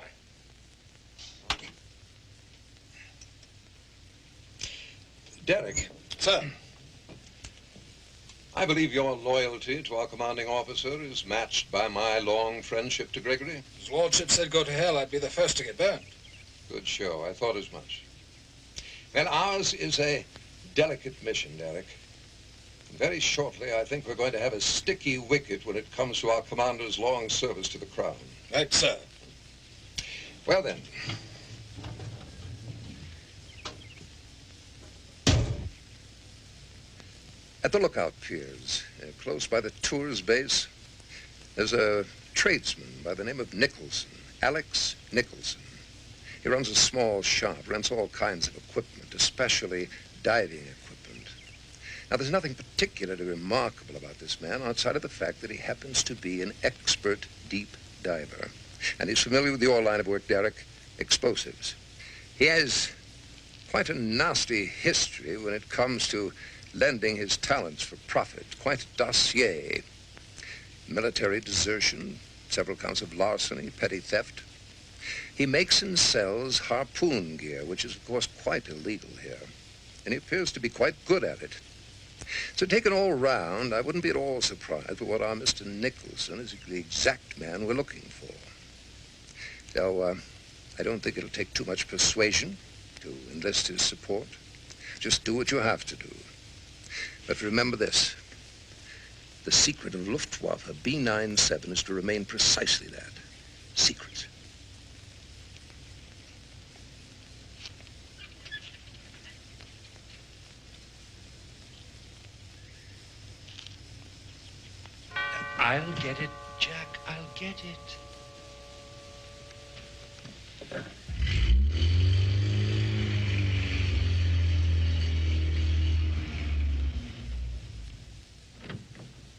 O: Derek.
I: Sir.
O: I believe your loyalty to our commanding officer is matched by my long friendship to Gregory.
I: His lordship said go to hell, I'd be the first to get burned.
O: Good show. I thought as much. Well, ours is a delicate mission, Derek. Very shortly, I think we're going to have a sticky wicket when it comes to our commander's long service to the Crown.
I: Right, sir.
O: Well, then. At the lookout piers, close by the Tours base, there's a tradesman by the name of Nicholson, Alex Nicholson. He runs a small shop, rents all kinds of equipment, especially diving equipment. Now, there's nothing particularly remarkable about this man outside of the fact that he happens to be an expert deep diver. And he's familiar with your line of work, Derek, explosives. He has quite a nasty history when it comes to lending his talents for profit. Quite a dossier. Military desertion, several counts of larceny, petty theft. He makes and sells harpoon gear, which is, of course, quite illegal here. And he appears to be quite good at it. So taken all round, I wouldn't be at all surprised with what our Mr. Nicholson is the exact man we're looking for. So, I don't think it'll take too much persuasion to enlist his support. Just do what you have to do. But remember this. The secret of Luftwaffe B-97 is to remain precisely that. Secret.
D: I'll get it, Jack. I'll get it.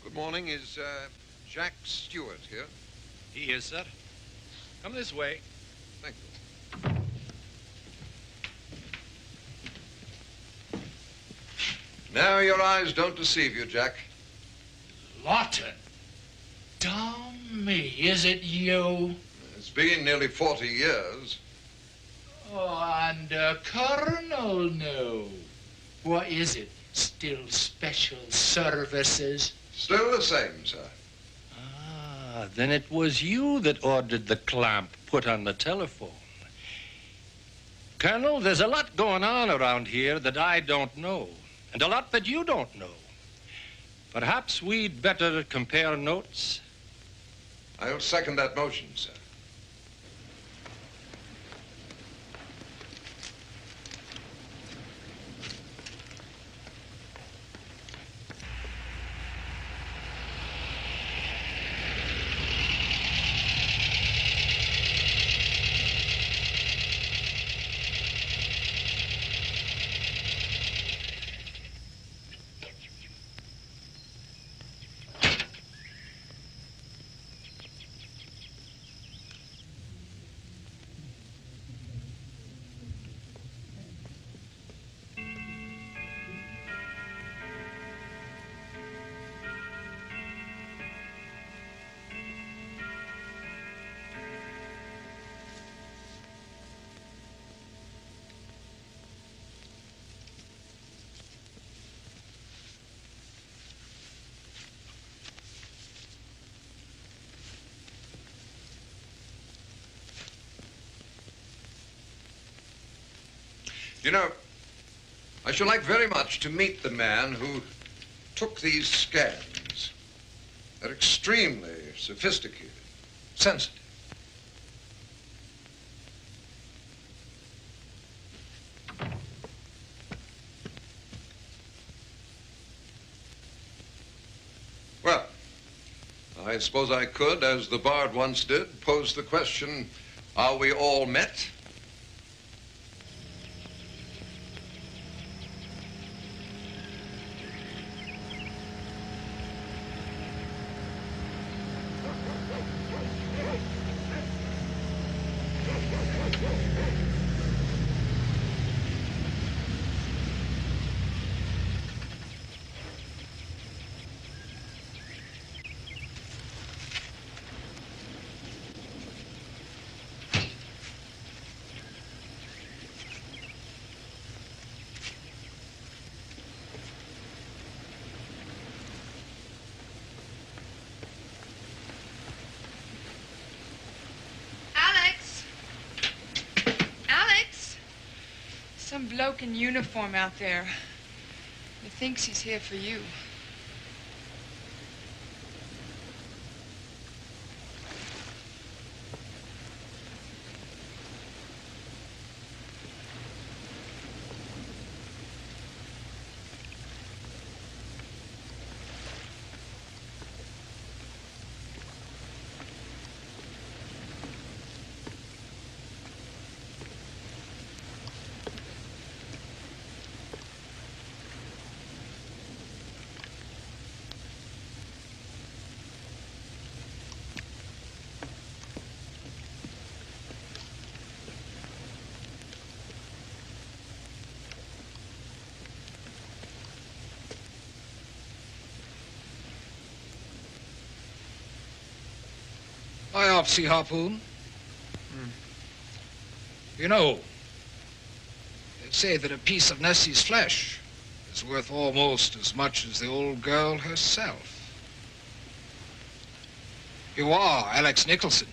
O: Good morning. Is Jack Stewart here?
F: He is, sir. Come this way.
O: Thank you. Now your eyes don't deceive you, Jack.
E: Lawton. Damn me, is it you?
O: It's been nearly 40 years.
E: Oh, and Colonel, no. What is it? Still special services?
O: Still the same, sir.
D: Ah, then it was you that ordered the clamp put on the telephone. Colonel, there's a lot going on around here that I don't know, and a lot that you don't know. Perhaps we'd better compare notes.
O: I'll second that motion, sir. You know, I should like very much to meet the man who took these scans. They're extremely sophisticated, sensitive. Well, I suppose I could, as the Bard once did, pose the question, are we all met?
P: some bloke in uniform out there. He thinks he's here for you.
E: Biopsy harpoon. You know, they say that a piece of Nessie's flesh is worth almost as much as the old girl herself. You are Alex Nicholson.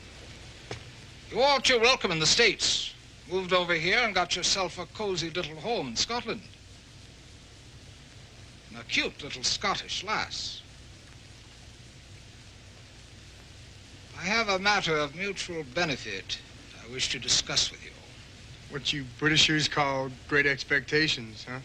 E: You aren't too welcome in the States. Moved over here and got yourself a cozy little home in Scotland. And a cute little Scottish lass. I have a matter of mutual benefit I wish to discuss with you.
Q: What you Britishers call great expectations, huh?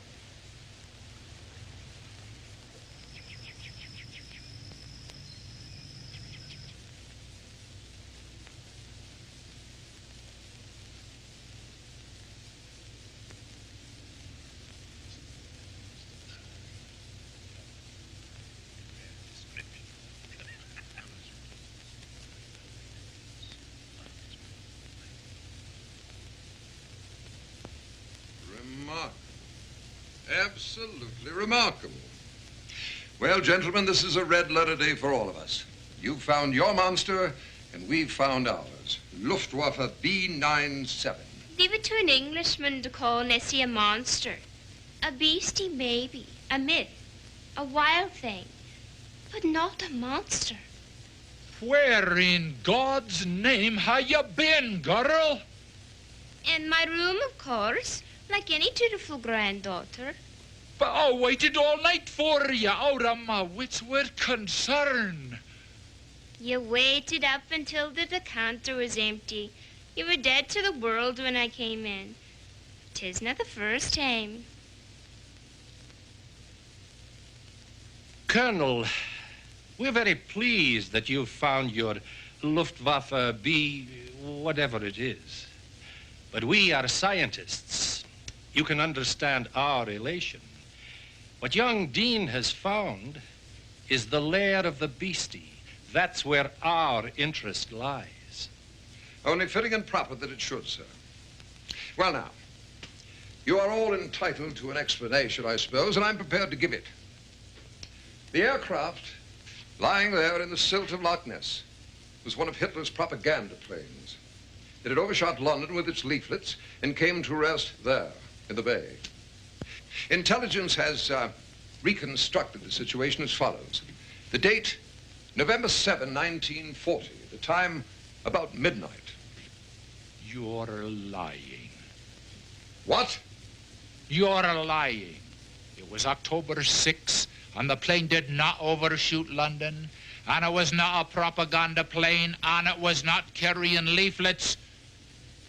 O: Absolutely remarkable. Well, gentlemen, this is a red letter day for all of us. You found your monster, and we've found ours. Luftwaffe B-97.
H: Leave it to an Englishman to call Nessie a monster. A beastie, maybe. A myth. A wild thing. But not a monster.
E: Where in God's name have you been, girl?
H: In my room, of course. Like any dutiful granddaughter.
E: But I waited all night for you, out of my wits with concern.
H: You waited up until the decanter was empty. You were dead to the world when I came in. 'Tis not the first time.
D: Colonel, we're very pleased that you've found your Luftwaffe B, whatever it is. But we are scientists. You can understand our elation. What young Dean has found is the lair of the beastie. That's where our interest lies.
O: Only fitting and proper that it should, sir. Well, now, you are all entitled to an explanation, I suppose, and I'm prepared to give it. The aircraft lying there in the silt of Loch Ness was one of Hitler's propaganda planes. It had overshot London with its leaflets and came to rest there in the bay. Intelligence has reconstructed the situation as follows. The date, November 7, 1940. The time, about midnight.
E: You're lying.
O: What?
E: You're lying. It was October 6, and the plane did not overshoot London, and it was not a propaganda plane, and it was not carrying leaflets.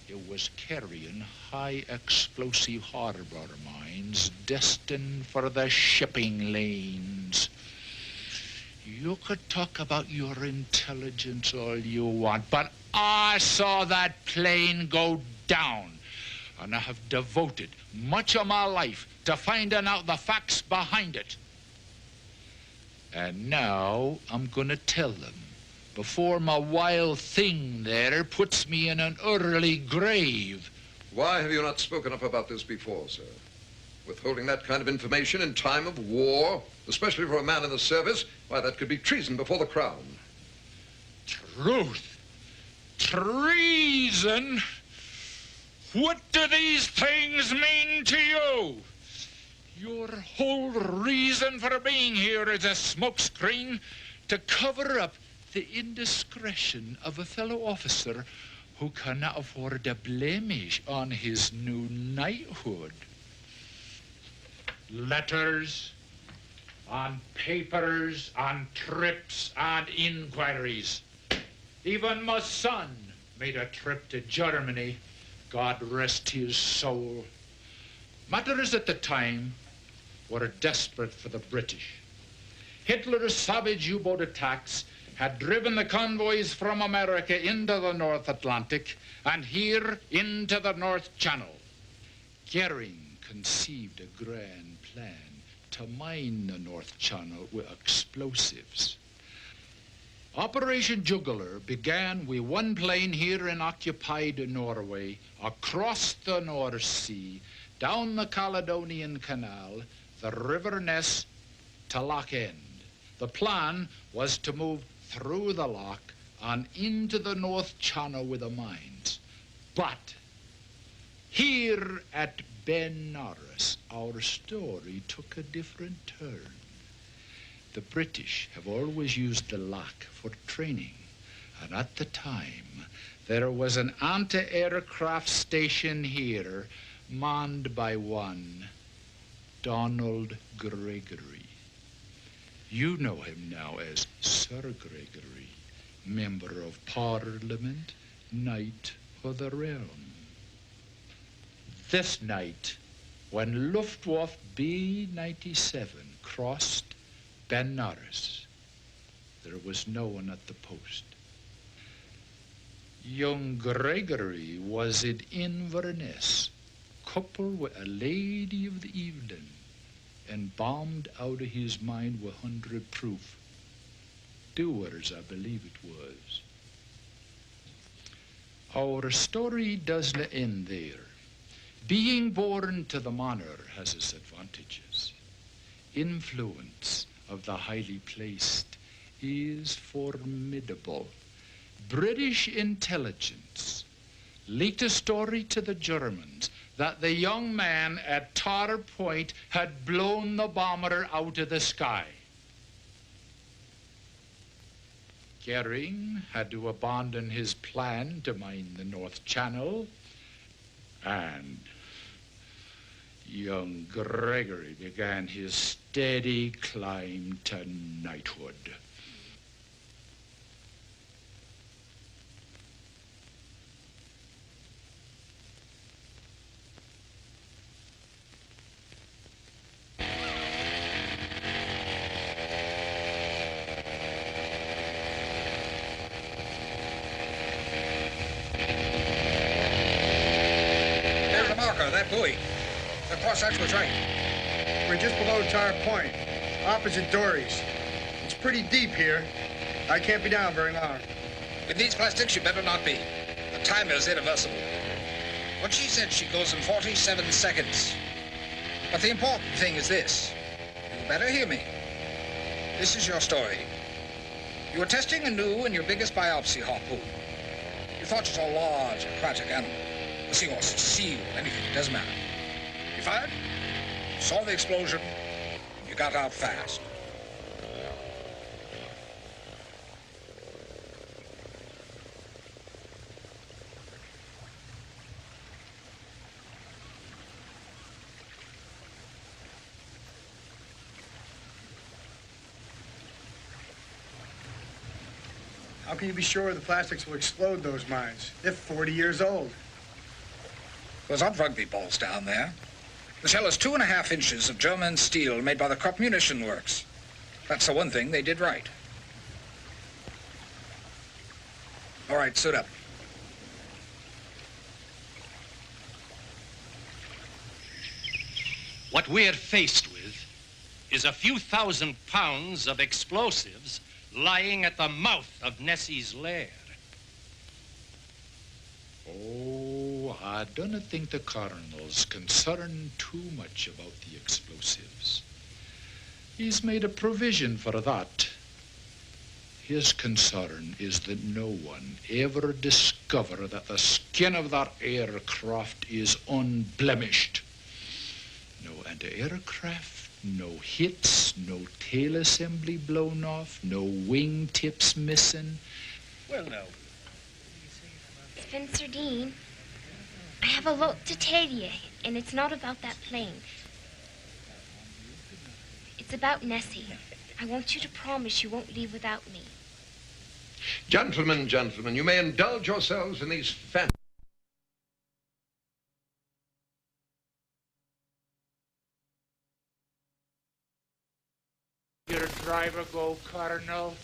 E: It was carrying high explosive harbor mines destined for the shipping lanes. You could talk about your intelligence all you want, but I saw that plane go down, and I have devoted much of my life to finding out the facts behind it. And now I'm gonna tell them before my wild thing there puts me in an early grave.
O: Why have you not spoken up about this before, sir? Withholding that kind of information in time of war, especially for a man in the service, why, that could be treason before the crown.
E: Truth? Treason? What do these things mean to you? Your whole reason for being here is a smokescreen to cover up the indiscretion of a fellow officer who cannot afford a blemish on his new knighthood. letters, on papers, on trips and inquiries. Even my son made a trip to Germany. God rest his soul. Matters at the time were desperate for the British. Hitler's savage U-boat attacks had driven the convoys from America into the North Atlantic and here into the North Channel. Goering conceived a grand plan to mine the North Channel with explosives. Operation Jugular began with one plane here in occupied Norway, across the North Sea, down the Caledonian Canal, the River Ness to Loch End. The plan was to move through the loch and into the North Channel with the mines. But here at Ben Norris, our story took a different turn. The British have always used the loch for training, and at the time, there was an anti-aircraft station here manned by one Donald Gregory. You know him now as Sir Gregory, Member of Parliament, Knight of the Realm. This night, when Luftwaffe B-97 crossed Ben Norris, there was no one at the post. Young Gregory was in Inverness, coupled with a lady of the evening, and bombed out of his mind with 100 proof. Doers, I believe it was. Our story doesn't end there. Being born to the manor has its advantages. Influence of the highly placed is formidable. British intelligence leaked a story to the Germans that the young man at Tar Point had blown the bomber out of the sky. Goering had to abandon his plan to mine the North Channel, and young Gregory began his steady climb to knighthood.
N: That buoy. The cross-hatch was right.
Q: We're just below Tar Point, opposite Dory's. It's pretty deep here. I can't be down very long.
N: With these plastics, you better not be. The timer is irreversible. What she said, she goes in 47 seconds. But the important thing is this. You better hear me. This is your story. You were testing a new and your biggest biopsy harpoon. You thought you saw a large aquatic animal. A seahorse, a seal, anything, it doesn't matter. You fired, saw the explosion, you got out fast.
Q: How can you be sure the plastics will explode those mines? They're 40 years old.
N: There's odd rugby balls down there. The shell is 2.5 inches of German steel made by the Krupp Munition Works. That's the one thing they did right. All right, suit up.
D: What we're faced with is a few thousand pounds of explosives lying at the mouth of Nessie's lair.
E: Oh, I don't think the Colonel's concerned too much about the explosives. He's made a provision for that. His concern is that no one ever discover that the skin of that aircraft is unblemished. No anti-aircraft, no hits, no tail assembly blown off, no wing tips missing.
D: Well, now,
H: Spencer Dean, I have a lot to tell you, and it's not about that plane. It's about Nessie. I want you to promise you won't leave without me.
O: Gentlemen, gentlemen, you may indulge yourselves in these fantasies.
E: Your driver go, Colonel?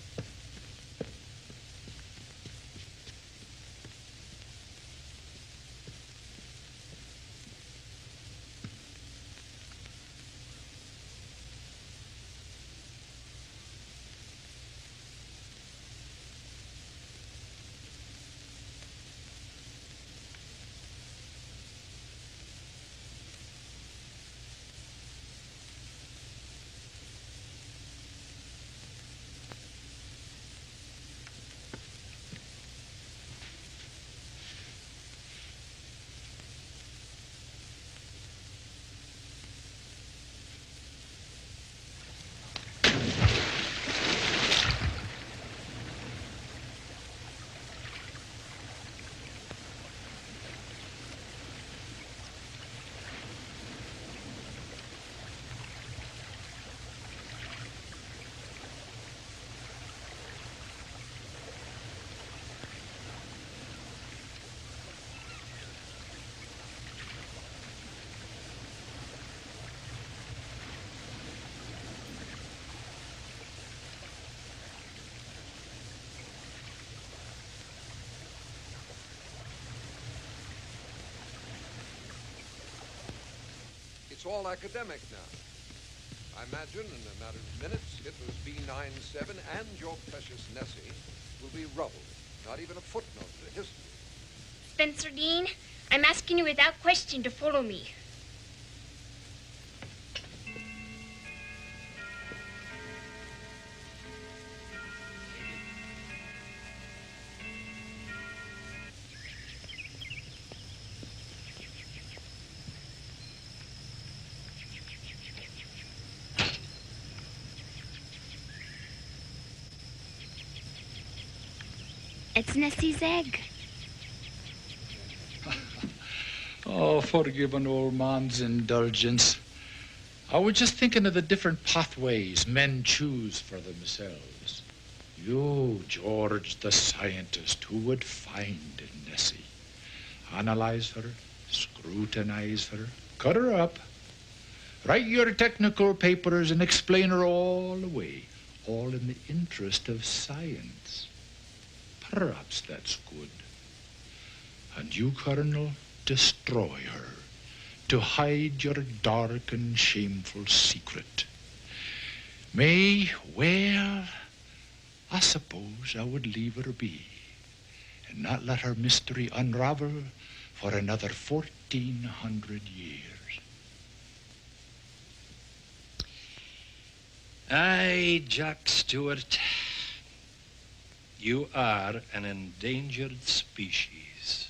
O: It's all academic now. I imagine in a matter of minutes, Hitler's B-97 and your precious Nessie will be rubble. Not even a footnote to history.
H: Spencer Dean, I'm asking you without question to follow me. It's Nessie's egg.
E: Oh, forgive an old man's indulgence. I was just thinking of the different pathways men choose for themselves. You, George, the scientist, who would find Nessie, analyze her, scrutinize her, cut her up, write your technical papers and explain her all away, all in the interest of science. Perhaps that's good. And you, Colonel, destroy her to hide your dark and shameful secret. Well, I suppose I would leave her be and not let her mystery unravel for another 1,400 years.
D: Aye, Jack Stewart. You are an endangered species.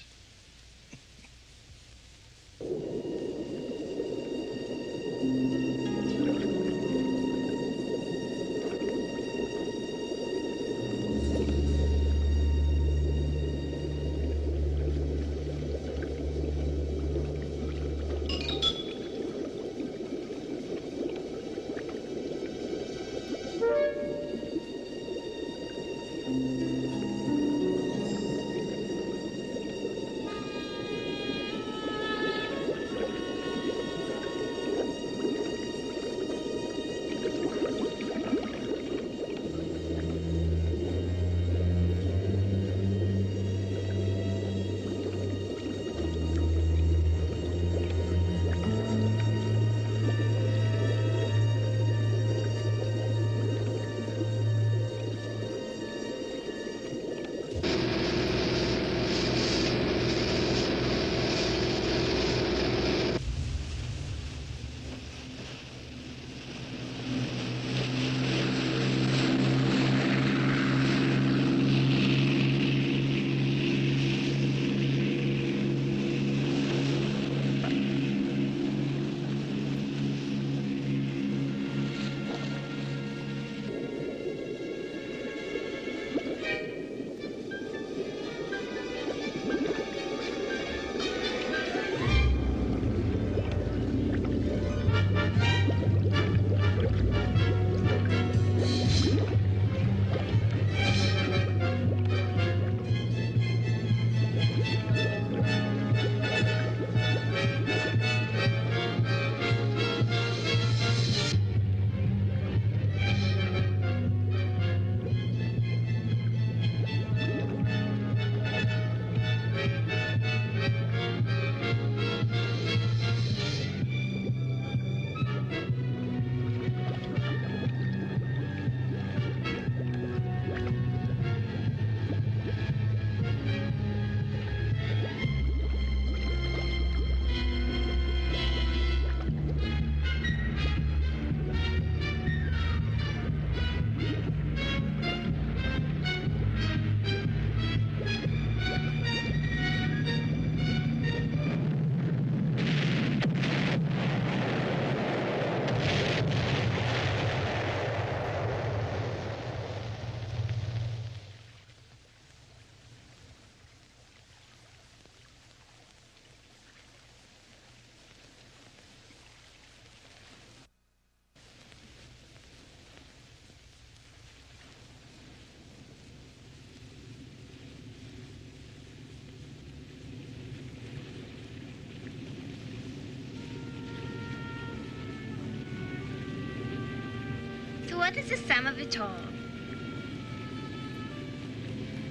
H: what is the sum of it all?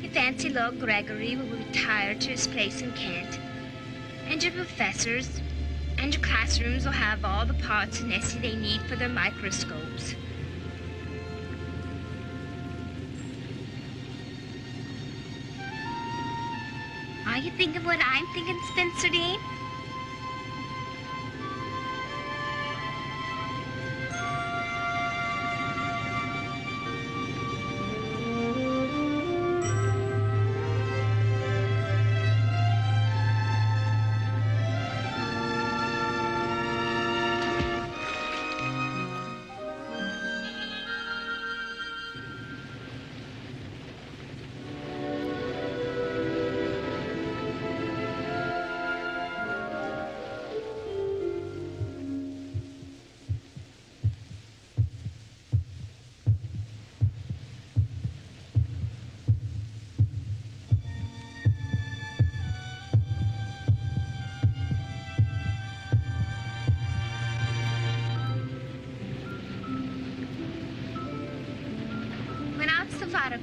H: You fancy Lord Gregory will retire to his place in Kent, and your professors and your classrooms will have all the parts in Nessie they need for their microscopes. Are you thinking what I'm thinking, Spencer Dean?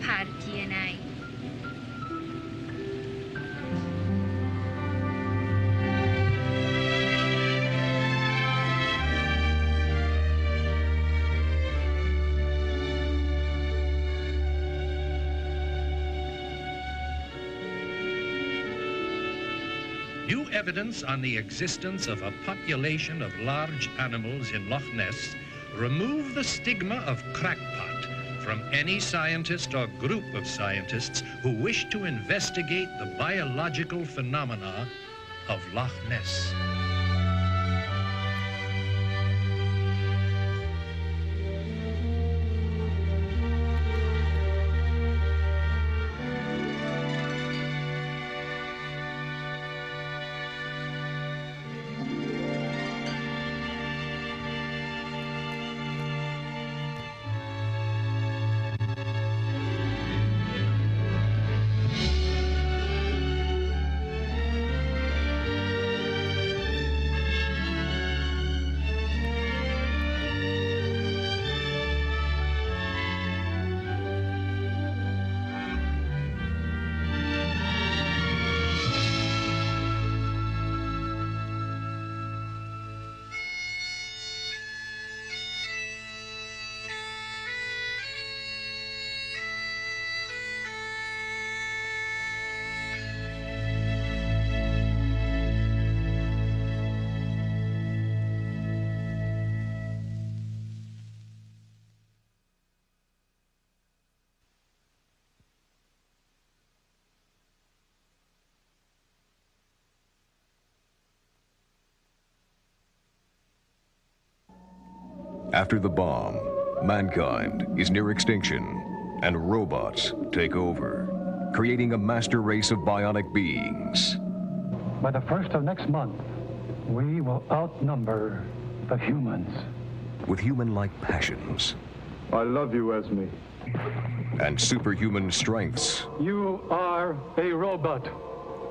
H: Party and I.
D: New evidence on the existence of a population of large animals in Loch Ness remove the stigma of crackpot from any scientist or group of scientists who wish to investigate the biological phenomena of Loch Ness.
R: After the bomb, mankind is near extinction, and robots take over, creating a master race of bionic beings.
S: By the 1st of next month, we will outnumber the humans.
R: With human-like passions.
S: I love you, Esme.
R: And superhuman strengths.
S: You are a robot.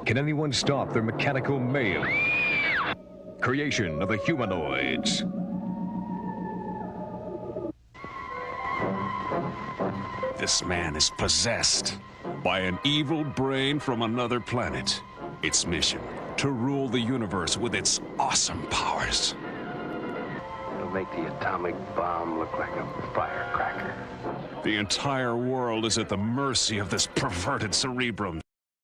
R: Can anyone stop their mechanical mayhem? Creation of the humanoids.
T: This man is possessed by an evil brain from another planet. Its mission, to rule the universe with its awesome powers.
C: It'll make the atomic bomb look like a firecracker.
T: The entire world is at the mercy of this perverted cerebrum.